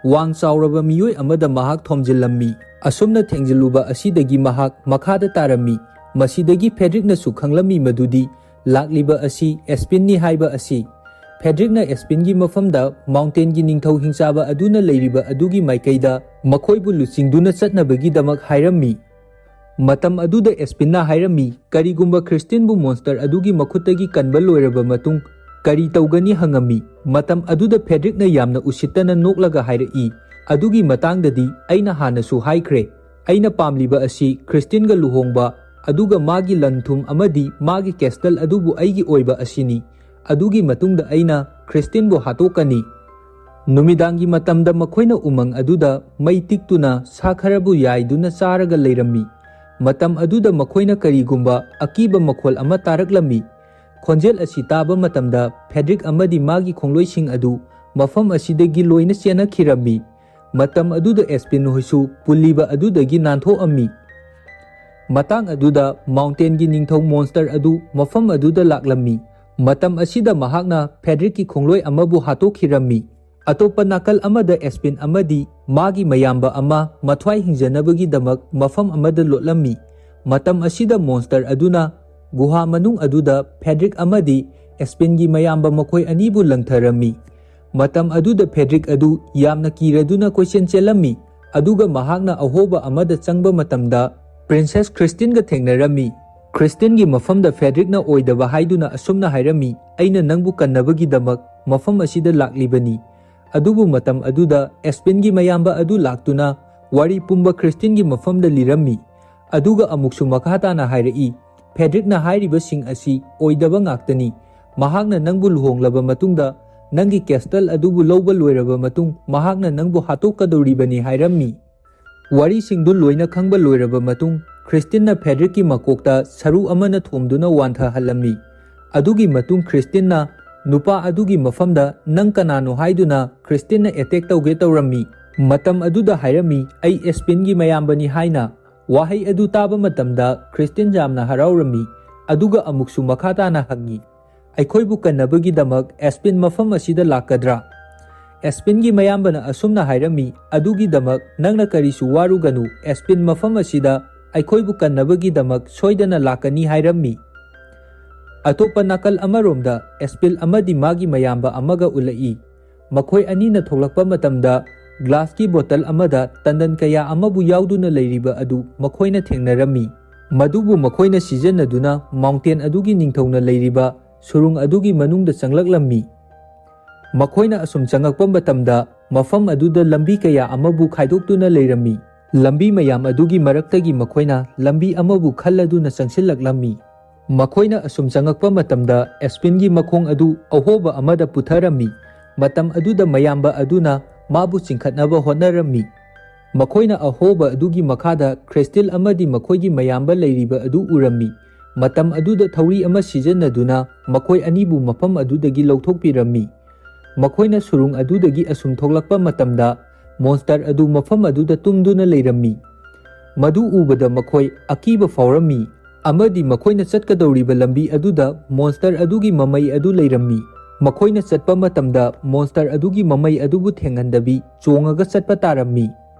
ꯋꯥꯡ ꯆꯥꯎꯔꯕ ꯃꯤꯑꯣꯏ ꯑꯃꯗ ꯃꯍꯥꯛ ꯊꯣꯝꯖꯤꯜꯂꯝꯃꯤ꯫ ꯑꯁꯨꯝꯅ ꯊꯦꯡꯖꯤꯜꯂꯨꯕ ꯑꯁꯤꯗꯒꯤ ꯃꯍꯥꯛ ꯃꯈꯥꯗ ꯇꯥꯔꯝꯃꯤ꯫ ꯃꯁꯤꯗꯒꯤ ꯐꯦꯗ꯭ꯔꯤꯛꯅꯁꯨ ꯈꯪꯂꯝꯃꯤ ꯃꯗꯨꯗꯤ ꯂꯥꯛꯂꯤꯕ ꯑꯁꯤ ꯑꯦꯁꯄꯤꯟꯅꯤ ꯍꯥꯏꯕ ꯑꯁꯤ꯫ ꯐꯦꯗ꯭ꯔꯤꯛꯅ ꯑꯦꯁꯄꯤꯟꯒꯤ ꯃꯐꯝꯗ ꯃꯥꯎꯟꯇꯦꯟꯒꯤ ꯅꯤꯡꯊꯧ ꯍꯤꯡꯆꯥꯕ ꯑꯗꯨꯅ ꯂꯩꯔꯤꯕ ꯑꯗꯨꯒꯤ ꯃꯥꯏꯀꯩꯗ ꯃꯈꯣꯏꯕꯨ ꯂꯨꯆꯤꯡꯗꯨꯅ ꯆꯠꯅꯕꯒꯤꯗꯃꯛ ꯍꯥꯏꯔꯝꯃꯤ꯫ ꯃꯇꯝ ꯑꯗꯨꯗ ꯑꯦꯁꯄꯤꯟꯅ ꯍꯥꯏꯔꯝꯃꯤ, ꯀꯔꯤꯒꯨꯝꯕ ꯈ꯭ꯔꯤꯁꯇꯤꯟꯕꯨ ꯃꯣꯟꯁꯇꯔ ꯑꯗꯨꯒꯤ ꯃꯈꯨꯠꯇꯒꯤ ꯀꯟꯕ ꯂꯣꯏꯔꯕ ꯃꯇꯨꯡ ꯀꯔꯤ ꯇꯧꯒꯅꯤ ꯍꯪꯉꯝꯃꯤ꯫ ꯃꯇꯝ ꯑꯗꯨꯗ ꯐꯦꯗ꯭ꯔꯤꯛꯅ ꯌꯥꯝꯅ ꯎꯁꯤꯠꯇꯅ ꯅꯣꯛꯂꯒ ꯍꯥꯏꯔꯛꯏ, ꯑꯗꯨꯒꯤ ꯃꯇꯥꯡꯗꯗꯤ ꯑꯩꯅ ꯍꯥꯟꯅꯁꯨ ꯍꯥꯏꯈ꯭ꯔꯦ꯫ ꯑꯩꯅ ꯄꯥꯝꯂꯤꯕ ꯑꯁꯤ ꯈ꯭ꯔꯤꯁꯇꯤꯟꯒ ꯂꯨꯍꯣꯡꯕ, ꯑꯗꯨꯒ ꯃꯥꯒꯤ ꯂꯟ ꯊꯨꯝ ꯑꯃꯗꯤ ꯃꯥꯒꯤ ꯀꯦꯁꯇꯜ ꯑꯗꯨꯕꯨ ꯑꯩꯒꯤ ꯑꯣꯏꯕ ꯑꯁꯤꯅꯤ꯫ ꯑꯗꯨꯒꯤ ꯃꯇꯨꯡꯗ ꯑꯩꯅ ꯈ꯭ꯔꯤꯁꯇꯤꯟꯕꯨ ꯍꯥꯠꯇꯣꯛꯀꯅꯤ꯫ ꯅꯨꯃꯤꯗꯥꯡꯒꯤ ꯃꯇꯝꯗ ꯃꯈꯣꯏꯅ ꯎꯃꯪ ꯑꯗꯨꯗ ꯃꯩ ꯇꯤꯛꯇꯨꯅ ꯁꯥ ꯈꯔꯕꯨ ꯌꯥꯏꯗꯨꯅ ꯆꯥꯔꯒ ꯂꯩꯔꯝꯃꯤ꯫ ꯃꯇꯝ ꯑꯗꯨꯗ ꯃꯈꯣꯏꯅ ꯀꯔꯤꯒꯨꯝꯕ ꯑꯀꯤꯕ ꯃꯈꯣꯜ ꯑꯃ ꯇꯥꯔꯛꯂꯝꯃꯤ꯫ ꯈꯣꯟꯖꯦꯜ ꯑꯁꯤ ꯇꯥꯕ ꯃꯇꯝꯗ ꯐꯦꯗ꯭ꯔꯤꯛ ꯑꯃꯗꯤ ꯃꯥꯒꯤ ꯈꯣꯡꯂꯣꯏꯁꯤꯡ ꯑꯗꯨ ꯃꯐꯝ ꯑꯁꯤꯗꯒꯤ ꯂꯣꯏꯅ ꯆꯦꯟꯅꯈꯤꯔꯝꯃꯤ꯫ ꯃꯇꯝ ꯑꯗꯨꯗ ꯑꯦꯁꯄꯤꯟ ꯍꯣꯏꯁꯨ ꯄꯨꯜꯂꯤꯕ ꯑꯗꯨꯗꯒꯤ ꯅꯥꯟꯊꯣꯛꯑꯝꯃꯤ꯫ ꯃꯇꯥꯡ ꯑꯗꯨꯗ ꯃꯥꯎꯟꯇꯦꯟꯒꯤ ꯅꯤꯡꯊꯧ ꯃꯣꯟꯁꯇꯔ ꯑꯗꯨ ꯃꯐꯝ ꯑꯗꯨꯗ ꯂꯥꯛꯂꯝꯃꯤ꯫ ꯃꯇꯝ ꯑꯁꯤꯗ ꯃꯍꯥꯛꯅ ꯐꯦꯗ꯭ꯔꯤꯛꯀꯤ ꯈꯣꯡꯂꯣꯏ ꯑꯃꯕꯨ ꯍꯥꯠꯇꯣꯛꯈꯤꯔꯝꯃꯤ꯫ ꯑꯇꯣꯞꯄ ꯅꯥꯀꯜ ꯑꯃꯗ ꯑꯦꯁꯄꯤꯟ ꯑꯃꯗꯤ ꯃꯥꯒꯤ ꯃꯌꯥꯝꯕ ꯑꯃ ꯃꯊ꯭ꯋꯥꯏ ꯍꯤꯡꯖꯅꯕꯒꯤꯗꯃꯛ ꯃꯐꯝ ꯑꯃꯗ ꯂꯣꯠꯂꯝꯃꯤ꯫ ꯃꯇꯝ ꯑꯁꯤꯗ ꯃꯣꯟꯁꯇꯔ ꯑꯗꯨꯅ ꯒꯨꯍꯥ ꯃꯅꯨꯡ ꯑꯗꯨꯗ ꯐꯦꯗ꯭ꯔꯤꯛ ꯑꯃꯗꯤ ꯑꯦꯁꯄꯤꯟꯒꯤ ꯃꯌꯥꯝꯕ ꯃꯈꯣꯏ ꯑꯅꯤꯕꯨ ꯂꯪꯊꯔꯝꯃꯤ꯫ ꯃꯇꯝ ꯑꯗꯨꯗ ꯐꯦꯗ꯭रिꯛ ꯑꯗꯨ ꯌꯥꯝꯅ ꯀꯤꯔꯗꯨꯅ ꯀꯣꯏꯆꯦꯟ ꯆꯦꯜꯂꯝꯃꯤ꯫ ꯑꯗꯨꯒ ꯃꯍꯥꯛꯅ ꯑꯍꯣꯕ ꯑꯃꯗ ꯆꯪꯕ ꯃꯇꯝꯗ ꯄ꯭ꯔꯤꯟꯁꯦꯁ ꯈ꯭ꯔꯤꯁꯇꯤꯟꯒ ꯊꯦꯡꯅꯔꯝꯃꯤ꯫ ꯈ꯭ꯔꯤꯁꯇꯤꯌꯟꯒꯤ ꯃꯐꯝꯗ ꯐꯦꯗ꯭ꯔꯤꯛꯅ ꯑꯣꯏꯗꯕ ꯍꯥꯏꯗꯨꯅ ꯑꯁꯨꯝꯅ ꯍꯥꯏꯔꯝꯃꯤ, "ꯑꯩꯅ ꯅꯪꯕꯨ ꯀꯟꯅꯕꯒꯤꯗꯃꯛ ꯃꯐꯝ ꯑꯁꯤꯗ ꯂꯥꯛꯂꯤꯕꯅꯤ"꯫ ꯑꯗꯨꯕꯨ ꯃꯇꯝ ꯑꯗꯨꯗ ꯑꯦꯁꯄꯤꯟꯒꯤ ꯃꯌꯥꯝꯕ ꯑꯗꯨ ꯂꯥꯛꯇꯨꯅ ꯋꯥꯔꯤ ꯄꯨꯝꯕ ꯈ꯭ꯔꯤꯁꯇꯤꯌꯟꯒꯤ ꯃꯐꯝꯗ ꯂꯤꯔꯝꯃꯤ, ꯑꯗꯨꯒ ꯑꯃꯨꯛꯁꯨ ꯃꯈꯥ ꯇꯥꯅ ꯍꯥꯏꯔꯛꯏ, "ꯐꯦꯗ꯭ꯔꯤꯛꯅ ꯍꯥꯏꯔꯤꯕꯁꯤꯡ ꯑꯁꯤ ꯑꯣꯏꯗꯕ ꯉꯥꯛꯇꯅꯤ꯫ ꯃꯍꯥꯛꯅ ꯅꯪꯕꯨ ꯂꯨꯍꯣꯡꯂꯕ ꯃꯇꯨꯡꯗ, ꯅꯪꯒꯤ ꯀꯦꯁꯇꯜ ꯑꯗꯨꯕꯨ ꯂꯧꯕ ꯂꯣꯏꯔꯕ ꯃꯇꯨꯡ ꯃꯍꯥꯛꯅ ꯅꯪꯕꯨ ꯍꯥꯠꯇꯣꯛꯀꯗꯧꯔꯤꯕꯅꯤ" ꯍꯥꯏꯔꯝꯃꯤ꯫ ꯋꯥꯔꯤꯁꯤꯡꯗꯨ ꯂꯣꯏꯅ ꯈꯪꯕ ꯂꯣꯏꯔꯕ ꯃꯇꯨꯡ ꯈ꯭ꯔꯤꯁꯇꯤꯌꯟꯅ ꯐꯦꯗ꯭ꯔꯤꯛꯀꯤ ꯃꯀꯣꯛꯇ ꯁꯔꯨ ꯑꯃꯅ ꯊꯣꯝꯗꯨꯅ ꯋꯥꯟꯊꯍꯜꯂꯝꯃꯤ꯫ ꯑꯗꯨꯒꯤ ꯃꯇꯨꯡ ꯈ꯭ꯔꯤꯁꯇꯤꯌꯟꯅ ꯅꯨꯄꯥ ꯑꯗꯨꯒꯤ ꯃꯐꯝꯗ "ꯅꯪ ꯀꯅꯥꯅꯣ" ꯍꯥꯏꯗꯨꯅ ꯈ꯭ꯔꯤꯁꯇꯤꯌꯟꯅ ꯑꯦꯇꯦꯛ ꯇꯧꯒꯦ ꯇꯧꯔꯝꯃꯤ꯫ ꯃꯇꯝ ꯑꯗꯨꯗ ꯍꯥꯏꯔꯝꯃꯤ, "ꯑꯩ ꯑꯦꯁꯄꯤꯟꯒꯤ ꯃꯌꯥꯝꯕꯅꯤ" ꯍꯥꯏꯅ꯫ ꯋꯥꯍꯩ ꯑꯗꯨ ꯇꯥꯕ ꯃꯇꯝꯗ ꯈ꯭ꯔꯤꯁꯇꯤꯌꯟ ꯌꯥꯝꯅ ꯍꯔꯥꯎꯔꯝꯃꯤ, ꯑꯗꯨꯒ ꯑꯃꯨꯛꯁꯨ ꯃꯈꯥ ꯇꯥꯅ ꯍꯪꯉꯤ, "ꯑꯩꯈꯣꯏꯕꯨ ꯀꯟꯅꯕꯒꯤꯗꯃꯛ ꯑꯦꯁꯄꯤꯟ ꯃꯐꯝ ꯑꯁꯤꯗ ꯂꯥꯛꯀꯗ꯭ꯔꯥ?" ꯑꯦꯁꯄꯤꯟꯒꯤ ꯃꯌꯥꯝꯕꯅ ꯑꯁꯨꯝꯅ ꯍꯥꯏꯔꯝꯃꯤ, "ꯑꯗꯨꯒꯤꯗꯃꯛ ꯅꯪꯅ ꯀꯔꯤꯁꯨ ꯋꯥꯔꯨꯒꯅꯨ, ꯑꯦꯁꯄꯤꯟ ꯃꯐꯝ ꯑꯁꯤꯗ ꯑꯩꯈꯣꯏꯕꯨ ꯀꯟꯅꯕꯒꯤꯗꯃꯛ ꯁꯣꯏꯗꯅ ꯂꯥꯛꯀꯅꯤ" ꯍꯥꯏꯔꯝꯃꯤ꯫ ꯑꯇꯣꯞꯄ ꯅꯥꯀꯜ ꯑꯃꯔꯣꯝꯗ ꯑꯦꯁꯄꯤꯟ ꯑꯃꯗꯤ ꯃꯥꯒꯤ ꯃꯌꯥꯝꯕ ꯑꯃꯒ ꯎꯠꯂꯛꯏ꯫ ꯃꯈꯣꯏ ꯑꯅꯤꯅ ꯊꯣꯛꯂꯛꯄ ꯃꯇꯝꯗ ꯒ꯭ꯂꯥꯁꯀꯤ ꯕꯣꯇꯜ ꯑꯃꯗ ꯇꯟꯗꯟ ꯀꯌꯥ ꯑꯃꯕꯨ ꯌꯥꯎꯗꯨꯅ ꯂꯩꯔꯤꯕ ꯑꯗꯨ ꯃꯈꯣꯏꯅ ꯊꯦꯡꯅꯔꯝꯃꯤ꯫ ꯃꯗꯨꯕꯨ ꯃꯈꯣꯏꯅ ꯁꯤꯖꯤꯟꯅꯗꯨꯅ ꯃꯥꯎꯟꯇꯦꯟ ꯑꯗꯨꯒꯤ ꯅꯤꯡꯊꯧꯅ ꯂꯩꯔꯤꯕ ꯁꯨꯔꯨꯡ ꯑꯗꯨꯒꯤ ꯃꯅꯨꯡꯗ ꯆꯪꯂꯛꯂꯝꯃꯤ꯫ ꯃꯈꯣꯏꯅ ꯑꯁꯨꯝ ꯆꯪꯂꯛꯄ ꯃꯇꯝꯗ ꯃꯐꯝ ꯑꯗꯨꯗ ꯂꯝꯕꯤ ꯀꯌꯥ ꯑꯃꯕꯨ ꯈꯥꯏꯗꯣꯛꯇꯨꯅ ꯂꯩꯔꯝꯃꯤ꯫ ꯂꯝꯕꯤ ꯃꯌꯥꯝ ꯑꯗꯨꯒꯤ ꯃꯔꯛꯇꯒꯤ ꯃꯈꯣꯏꯅ ꯂꯝꯕꯤ ꯑꯃꯕꯨ ꯈꯜꯂꯗꯨꯅ ꯆꯪꯁꯤꯜꯂꯛꯂꯝꯃꯤ꯫ ꯃꯈꯣꯏꯅ ꯑꯁꯨꯝ ꯆꯪꯂꯛꯄ ꯃꯇꯝꯗ ꯑꯦꯁꯄꯤꯟꯒꯤ ꯃꯈꯣꯡ ꯑꯗꯨ ꯑꯍꯣꯕ ꯑꯃꯗ ꯄꯨꯊꯔꯝꯃꯤ꯫ ꯃꯇꯝ ꯑꯗꯨꯗ ꯃꯌꯥꯝꯕ ꯑꯗꯨꯅ ꯃꯥꯕꯨ ꯆꯤꯡꯈꯠꯅꯕ ꯍꯣꯠꯅꯔꯝꯃꯤ꯫ ꯃꯈꯣꯏꯅ ꯑꯍꯣꯕ ꯑꯗꯨꯒꯤ ꯃꯈꯥꯗ ꯈ꯭ꯔꯤꯁꯇꯤꯌꯟ ꯑꯃꯗꯤ ꯃꯈꯣꯏꯒꯤ ꯃꯌꯥꯝꯕ ꯂꯩꯔꯤꯕ ꯑꯗꯨ ꯎꯔꯝꯃꯤ꯫ ꯃꯇꯝ ꯑꯗꯨꯗ ꯊꯧꯔꯤ ꯑꯃ ꯁꯤꯖꯤꯟꯅꯗꯨꯅ ꯃꯈꯣꯏ ꯑꯅꯤꯕꯨ ꯃꯐꯝ ꯑꯗꯨꯗꯒꯤ ꯂꯧꯊꯣꯛꯄꯤꯔꯝꯃꯤ꯫ ꯃꯈꯣꯏꯅ ꯁꯨꯔꯨꯡ ꯑꯗꯨꯗꯒꯤ ꯑꯁꯨꯝ ꯊꯣꯛꯂꯛꯄ ꯃꯇꯝꯗ ꯃꯣꯟꯁꯇꯔ ꯑꯗꯨ ꯃꯐꯝ ꯑꯗꯨꯗ ꯇꯨꯝꯗꯨꯅ ꯂꯩꯔꯝꯃꯤ꯫ ꯃꯗꯨ ꯎꯕꯗ ꯃꯈꯣꯏ ꯑꯀꯤꯕ ꯐꯥꯎꯔꯝꯃꯤ, ꯑꯃꯗꯤ ꯃꯈꯣꯏꯅ ꯆꯠꯀꯗꯧꯔꯤꯕ ꯂꯝꯕꯤ ꯑꯗꯨꯗ ꯃꯣꯟꯁꯇꯔ ꯑꯗꯨꯒꯤ ꯃꯃꯩ ꯑꯗꯨ ꯂꯩꯔꯝꯃꯤ꯫ ꯃꯈꯣꯏꯅ ꯆꯠꯄ ꯃꯇꯝꯗ ꯃꯣꯟꯁꯇꯔ ꯑꯗꯨꯒꯤ ꯃꯃꯩ ꯑꯗꯨꯕꯨ ꯊꯦꯡꯍꯟꯗꯕꯤ ꯆꯣꯡꯉꯒ ꯆꯠꯄ ꯇꯥꯔꯝꯃꯤ꯫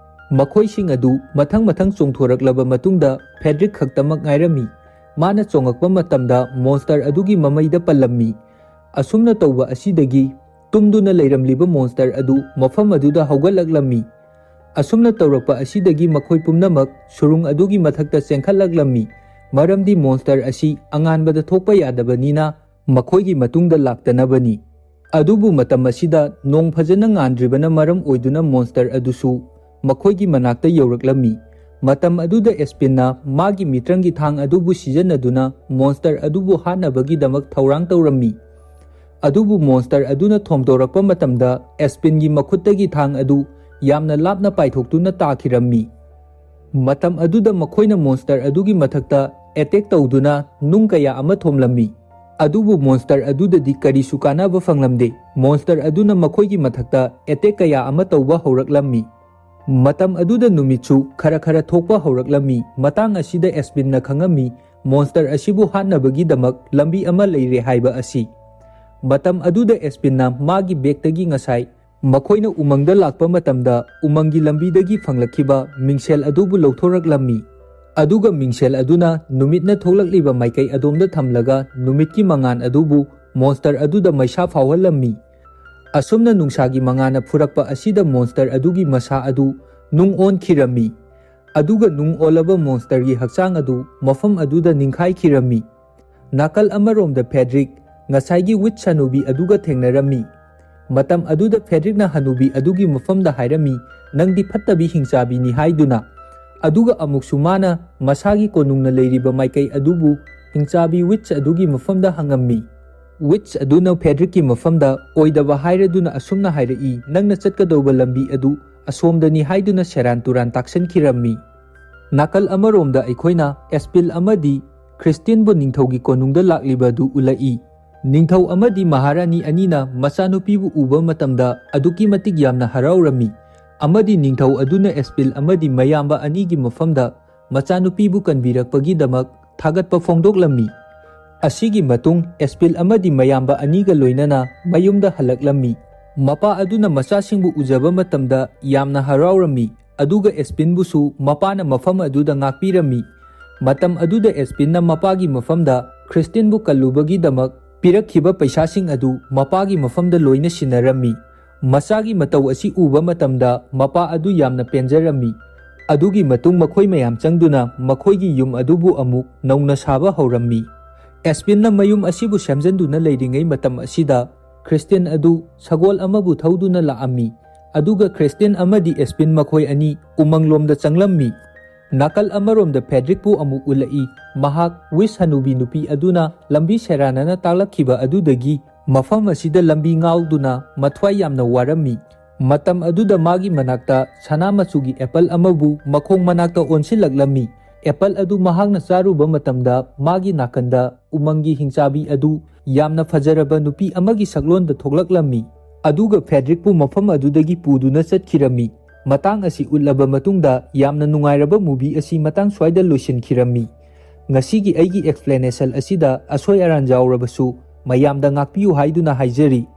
ꯃꯈꯣꯏꯁꯤꯡ ꯑꯗꯨ ꯃꯊꯪ ꯃꯊꯪ ꯆꯣꯡꯊꯣꯔꯛꯂꯕ ꯃꯇꯨꯡꯗ ꯐꯦꯗ꯭ꯔꯤꯛ ꯈꯛꯇꯃꯛ ꯉꯥꯏꯔꯝꯃꯤ꯫ ꯃꯥꯅ ꯆꯣꯡꯉꯛꯄ ꯃꯇꯝꯗ ꯃꯣꯟꯁꯇꯔ ꯑꯗꯨꯒꯤ ꯃꯃꯩꯗ ꯄꯜꯂꯝꯃꯤ꯫ ꯑꯁꯨꯝꯅ ꯇꯧꯕ ꯑꯁꯤꯗꯒꯤ ꯇꯨꯝꯗꯨꯅ ꯂꯩꯔꯝꯂꯤꯕ ꯃꯣꯟꯁꯇꯔ ꯑꯗꯨ ꯃꯐꯝ ꯑꯗꯨꯗ ꯍꯧꯒꯠꯂꯛꯂꯝꯃꯤ꯫ ꯑꯁꯨꯝꯅ ꯇꯧꯔꯛꯄ ꯑꯁꯤꯗꯒꯤ ꯃꯈꯣꯏ ꯄꯨꯝꯅꯃꯛ ꯁꯨꯔꯨꯡ ꯑꯗꯨꯒꯤ ꯃꯊꯛꯇ ꯆꯦꯟꯈꯠꯂꯛꯂꯝꯃꯤ, ꯃꯔꯝꯗꯤ ꯃꯣꯟꯁꯇꯔ ꯑꯁꯤ ꯑꯉꯥꯟꯕꯗ ꯊꯣꯛꯄ ꯌꯥꯗꯕꯅꯤꯅ ꯃꯈꯣꯏꯒꯤ ꯃꯇꯨꯡꯗ ꯂꯥꯛꯇꯅꯕꯅꯤ꯫ ꯑꯗꯨꯕꯨ ꯃꯇꯝ ꯑꯁꯤꯗ ꯅꯣꯡ ꯐꯖꯅ ꯉꯥꯟꯗ꯭ꯔꯤꯕꯅ ꯃꯔꯝ ꯑꯣꯏꯗꯨꯅ ꯃꯣꯟꯁꯇꯔ ꯑꯗꯨꯁꯨ ꯃꯈꯣꯏꯒꯤ ꯃꯅꯥꯛꯇ yꯧꯔꯛꯂꯝꯃꯤ꯫ ꯃꯇꯝ ꯑꯗꯨꯗ ꯑꯦꯁꯄꯤꯟꯅ ꯃꯥꯒꯤ ꯃꯤꯇ꯭ꯔꯪꯒꯤ ꯊꯥꯡ ꯑꯗꯨꯕꯨ ꯁꯤꯖꯤꯟꯅꯗꯨꯅ ꯃꯣꯟꯁꯇꯔ ꯑꯗꯨꯕꯨ ꯍꯥꯠꯅꯕꯒꯤꯗꯃꯛ ꯊꯧꯔꯥꯡ ꯇꯧꯔꯝꯃꯤ꯫ ꯑꯗꯨꯕꯨ ꯃꯣꯟꯁꯇꯔ ꯑꯗꯨꯅ ꯊꯣꯝꯗꯣꯔꯛꯄ ꯃꯇꯝꯗ ꯑꯦꯁꯄꯤꯟꯒꯤ ꯃꯈꯨꯠꯇꯒꯤ ꯊꯥꯡ ꯑꯗꯨ ꯌꯥꯝꯅ ꯂꯥꯞꯅ ꯄꯥꯏꯊꯣꯛꯇꯨꯅ ꯇꯥꯈꯤꯔꯝꯃꯤ꯫ ꯃꯇꯝ ꯑꯗꯨꯗ ꯃꯈꯣꯏꯅ ꯃꯣꯟꯁꯇꯔ ꯑꯗꯨꯒꯤ ꯃꯊꯛꯇ ꯑꯦꯇꯦꯛ ꯇꯧꯗꯨꯅ ꯅꯨꯡ ꯀꯌꯥ ꯑꯃ ꯊꯣꯝꯂꯝꯃꯤ꯫ ꯑꯗꯨꯕꯨ ꯃꯣꯟꯁꯇꯔ ꯑꯗꯨꯗꯗꯤ ꯀꯔꯤꯁꯨ ꯀꯥꯟꯅꯕ ꯐꯪꯂꯝꯗꯦ꯫ ꯃꯣꯟꯁꯇꯔ ꯑꯗꯨꯅ ꯃꯈꯣꯏꯒꯤ ꯃꯊꯛꯇ ꯑꯦꯇꯦꯛ ꯀꯌꯥ ꯑꯃ ꯇꯧꯕ ꯍꯧꯔꯛꯂꯝꯃꯤ꯫ ꯃꯇꯝ ꯑꯗꯨꯗ ꯅꯨꯃꯤꯠꯁꯨ ꯈꯔ ꯈꯔ ꯊꯣꯛꯄ ꯍꯧꯔꯛꯂꯝꯃꯤ꯫ ꯃꯇꯥꯡ ꯑꯁꯤꯗ ꯑꯦꯁꯄꯤꯟꯅ ꯈꯪꯉꯝꯃꯤ ꯃꯣꯟꯁꯇꯔ ꯑꯁꯤꯕꯨ ꯍꯥꯠꯅꯕꯒꯤꯗꯃꯛ ꯂꯝꯕꯤ ꯑꯃ ꯂꯩꯔꯦ ꯍꯥꯏꯕ ꯑꯁꯤ꯫ ꯃꯇꯝ ꯑꯗꯨꯗ ꯑꯦꯁꯄꯤꯟꯅ ꯃꯥꯒꯤ ꯕꯦꯒꯇꯒꯤ ꯉꯁꯥꯏ ꯃꯈꯣꯏꯅ ꯎꯃꯪꯗ ꯂꯥꯛꯄ ꯃꯇꯝꯗ ꯎꯃꯪꯒꯤ ꯂꯝꯕꯤꯗꯒꯤ ꯐꯪꯂꯛꯈꯤꯕ ꯃꯤꯡꯁꯦꯜ ꯑꯗꯨꯕꯨ ꯂꯧꯊꯣꯔꯛꯂꯝꯃꯤ꯫ ꯑꯗꯨꯒ ꯃꯤꯡꯁꯦꯜ ꯑꯗꯨꯅ ꯅꯨꯃꯤꯠꯅ ꯊꯣꯛꯂꯛꯂꯤꯕ ꯃꯥꯏꯀꯩ ꯑꯗꯣꯝꯗ ꯊꯝꯂꯒ ꯅꯨꯃꯤꯠꯀꯤ ꯃꯉꯥꯜ ꯑꯗꯨꯕꯨ ꯃꯣꯟꯁꯇꯔ ꯑꯗꯨꯗ ꯃꯩꯁꯥ ꯐꯥꯎꯍꯜꯂꯝꯃꯤ꯫ ꯑꯁꯨꯝꯅ ꯅꯨꯡꯁꯥꯒꯤ ꯃꯉꯥꯜꯅ ꯐꯨꯔꯛꯄ ꯑꯁꯤꯗ ꯃꯣꯟꯁꯇꯔ ꯑꯗꯨꯒꯤ ꯃꯁꯥ ꯑꯗꯨ ꯅꯨꯡ ꯑꯣꯟꯈꯤꯔꯝꯃꯤ꯫ ꯑꯗꯨꯒ ꯅꯨꯡ ꯑꯣꯜꯂꯕ ꯃꯣꯟꯁꯇꯔꯒꯤ ꯍꯛꯆꯥꯡ ꯑꯗꯨ ꯃꯐꯝ ꯑꯗꯨꯗ ꯅꯤꯡꯈꯥꯏꯈꯤꯔꯝꯃꯤ꯫ ꯅꯥꯀꯜ ꯑꯃꯔꯣꯝꯗ ꯐꯦꯗ꯭ꯔꯤꯛ ꯉꯁꯥꯏꯒꯤ ꯋꯤꯠꯆ ꯍꯅꯨꯕꯤ ꯑꯗꯨꯒ ꯊꯦꯡꯅꯔꯝꯃꯤ꯫ ꯃꯇꯝ ꯑꯗꯨꯗ ꯐꯦꯗ꯭ꯔꯤꯛꯅ ꯍꯅꯨꯕꯤ ꯑꯗꯨꯒꯤ ꯃꯐꯝꯗ ꯍꯥꯏꯔꯝꯃꯤ, "ꯅꯪꯗꯤ ꯐꯠꯇꯕꯤ ꯍꯤꯡꯆꯥꯕꯤꯅꯤ" ꯍꯥꯏꯗꯨꯅ꯫ ꯑꯗꯨꯒ ꯑꯃꯨꯛꯁꯨ ꯃꯥꯅ ꯃꯁꯥꯒꯤ ꯀꯣꯅꯨꯡꯅ ꯂꯩꯔꯤꯕ ꯃꯥꯏꯀꯩ ꯑꯗꯨꯕꯨ ꯍꯤꯡꯆꯥꯕꯤ ꯋꯤꯠꯆ ꯑꯗꯨꯒꯤ ꯃꯐꯝꯗ ꯍꯪꯉꯝꯃꯤ꯫ ꯋꯤꯠꯆ ꯑꯗꯨꯅ ꯐꯦꯗ꯭ꯔꯤꯛꯀꯤ ꯃꯐꯝꯗ ꯑꯣꯏꯗꯕ ꯍꯥꯏꯔꯗꯨꯅ ꯑꯁꯨꯝꯅ ꯍꯥꯏꯔꯛꯏ, "ꯅꯪꯅ ꯆꯠꯀꯗꯧꯕ ꯂꯝꯕꯤ ꯑꯗꯨ ꯑꯁꯣꯝꯗꯅꯤ" ꯍꯥꯏꯗꯨꯅ ꯁꯦꯔꯥꯟ ꯇꯨꯔꯥꯟ ꯇꯥꯛꯁꯤꯟꯈꯤꯔꯝꯃꯤ꯫ ꯅꯥꯀꯜ ꯑꯃꯔꯣꯝꯗ ꯑꯩꯈꯣꯏꯅ ꯑꯦꯁꯄꯤꯟ ꯑꯃꯗꯤ ꯈ꯭ꯔꯤꯁꯇꯤꯌꯟꯕꯨ ꯅꯤꯡꯊꯧꯒꯤ ꯀꯣꯅꯨꯡꯗ ꯂꯥꯛꯂꯤꯕ ꯑꯗꯨ ꯎꯠꯂꯛꯏ꯫ ꯅꯤꯡꯊꯧ ꯑꯃꯗꯤ ꯃꯍꯥꯔꯥꯅꯤ ꯑꯅꯤꯅ ꯃꯆꯥꯅꯨꯄꯤꯕꯨ ꯎꯕ ꯃꯇꯝꯗ ꯑꯗꯨꯛꯀꯤ ꯃꯇꯤꯛ ꯌꯥꯝꯅ ꯍꯔꯥꯎꯔꯝꯃꯤ꯫ ꯑꯃꯗꯤ ꯅꯤꯡꯊꯧ ꯑꯗꯨꯅ ꯑꯦꯁꯄꯤꯟ ꯑꯃꯗꯤ ꯃꯌꯥꯝꯕ ꯑꯅꯤꯒꯤ ꯃꯐꯝꯗ ꯃꯆꯥꯅꯨꯄꯤꯕꯨ ꯀꯟꯕꯤꯔꯛꯄꯒꯤꯗꯃꯛ ꯊꯥꯒꯠꯄ ꯐꯣꯡꯗꯣꯛꯂꯝꯃꯤ꯫ ꯑꯁꯤꯒꯤ ꯃꯇꯨꯡ ꯑꯦꯁꯄꯤꯟ ꯑꯃꯗꯤ ꯃꯌꯥꯝꯕ ꯑꯅꯤꯒ ꯂꯣꯏꯅꯅ ꯃꯌꯨꯝꯗ ꯍꯜꯂꯛꯂꯝꯃꯤ꯫ ꯃꯄꯥ ꯑꯗꯨꯅ ꯃꯆꯥꯁꯤꯡꯕꯨ ꯎꯖꯕ ꯃꯇꯝꯗ ꯌꯥꯝꯅ ꯍꯔꯥꯎꯔꯝꯃꯤ, ꯑꯗꯨꯒ ꯑꯦꯁꯄꯤꯟꯕꯨꯁꯨ ꯃꯄꯥꯅ ꯃꯐꯝ ꯑꯗꯨꯗ ꯉꯥꯛꯄꯤꯔꯝꯃꯤ꯫ ꯃꯇꯝ ꯑꯗꯨꯗ ꯑꯦꯁꯄꯤꯟꯅ ꯃꯄꯥꯒꯤ ꯃꯐꯝꯗ ꯈ꯭ꯔꯤꯁꯇꯤꯌꯟꯕꯨ ꯀꯜꯂꯨꯕꯒꯤꯗꯃꯛ ꯄꯤꯔꯛꯈꯤꯕ ꯄꯩꯁꯥꯁꯤꯡ ꯑꯗꯨ ꯃꯄꯥꯒꯤ ꯃꯐꯝꯗ ꯂꯣꯏꯅ ꯁꯤꯟꯅꯔꯝꯃꯤ꯫ ꯃꯆꯥꯒꯤ ꯃꯇꯧ ꯑꯁꯤ ꯎꯕ ꯃꯇꯝꯗ ꯃꯄꯥ ꯑꯗꯨ ꯌꯥꯝꯅ ꯄꯦꯟꯖꯔꯝꯃꯤ꯫ ꯑꯗꯨꯒꯤ ꯃꯇꯨꯡ ꯃꯈꯣꯏ ꯃꯌꯥꯝ ꯆꯪꯗꯨꯅ ꯃꯈꯣꯏꯒꯤ ꯌꯨꯝ ꯑꯗꯨꯕꯨ ꯑꯃꯨꯛ ꯅꯧꯅ ꯁꯥꯕ ꯍꯧꯔꯝꯃꯤ꯫ ꯑꯦꯁꯄꯤꯟꯅ ꯃꯌꯨꯝ ꯑꯁꯤꯕꯨ ꯁꯦꯝꯖꯤꯟꯗꯨꯅ ꯂꯩꯔꯤꯉꯩ ꯃꯇꯝ ꯑꯁꯤꯗ ꯈ꯭ꯔꯤꯁꯇꯤꯌꯟ ꯑꯗꯨ ꯁꯒꯣꯜ ꯑꯃꯕꯨ ꯊꯧꯗꯨꯅ ꯂꯥꯛꯑꯝꯃꯤ, ꯑꯗꯨꯒ ꯈ꯭ꯔꯤꯁꯇꯤꯌꯟ ꯑꯃꯗꯤ ꯑꯦꯁꯄꯤꯟ ꯃꯈꯣꯏ ꯑꯅꯤ ꯎꯃꯪꯂꯣꯝꯗ ꯆꯪꯂꯝꯃꯤ꯫ ꯅꯥꯀꯜ ꯑꯃꯔꯣꯝꯗ ꯐꯦꯗ꯭ꯔꯤꯛꯄꯨ ꯑꯃꯨꯛ ꯎꯠꯂꯛꯏ, ꯃꯍꯥꯛ ꯋꯤꯁ ꯍꯅꯨꯕꯤ ꯅꯨꯄꯤ ꯑꯗꯨꯅ ꯂꯝꯕꯤ ꯁꯦꯔꯥꯟꯅꯅ ꯇꯥꯛꯂꯛꯈꯤꯕ ꯑꯗꯨꯗꯒꯤ ꯃꯐꯝ ꯑꯁꯤꯗ ꯂꯝꯕꯤ ꯉꯥꯎꯗꯨꯅ ꯃꯊ꯭ꯋꯥꯏ ꯌꯥꯝꯅ ꯋꯥꯔꯝꯃꯤ꯫ ꯃꯇꯝ ꯑꯗꯨꯗ ꯃꯥꯒꯤ ꯃꯅꯥꯛꯇ ꯁꯅꯥ ꯃꯆꯨꯒꯤ ꯑꯦꯄꯜ ꯑꯃꯕꯨ ꯃꯈꯣꯡ ꯃꯅꯥꯛꯇ ꯑꯣꯟꯁꯤꯜꯂꯛꯂꯝꯃꯤ꯫ ꯑꯦꯄꯜ ꯑꯗꯨ ꯃꯍꯥꯛꯅ ꯆꯥꯔꯨꯕ ꯃꯇꯝꯗ ꯃꯥꯒꯤ ꯅꯥꯀꯟꯗ ꯎꯃꯪꯒꯤ ꯍꯤꯡꯆꯥꯕꯤ ꯑꯗꯨ ꯌꯥꯝꯅ ꯐꯖꯔꯕ ꯅꯨꯄꯤ ꯑꯃꯒꯤ ꯁꯛꯂꯣꯟꯗ ꯊꯣꯛꯂꯛꯂꯝꯃꯤ, ꯑꯗꯨꯒ ꯐꯦꯗ꯭ꯔꯤꯛꯄꯨ ꯃꯐꯝ ꯑꯗꯨꯗꯒꯤ ꯄꯨꯗꯨꯅ ꯆꯠꯈꯤꯔꯝꯃꯤ꯫ ꯃꯇꯥꯡ ꯑꯁꯤ ꯎꯠꯂꯕ ꯃꯇꯨꯡꯗ ꯌꯥꯝꯅ ꯅꯨꯡꯉꯥꯏꯔꯕ ꯃꯨꯚꯤ ꯑꯁꯤ ꯃꯇꯥꯡ ꯁ꯭ꯋꯥꯏꯗ ꯂꯣꯏꯁꯤꯟꯈꯤꯔꯝꯃꯤ꯫ ꯉꯁꯤꯒꯤ ꯑꯩꯒꯤ ꯑꯦꯛꯁꯄ꯭ꯂꯦꯅꯦꯁꯟ ꯑꯁꯤꯗ ꯑꯁꯣꯏ ꯑꯔꯥꯟ ꯌꯥꯎꯔꯕꯁꯨ ꯃꯌꯥꯝꯗ ꯉꯥꯛꯄꯤꯌꯨ ꯍꯥꯏꯗꯨꯅ ꯍꯥꯏꯖꯔꯤ꯫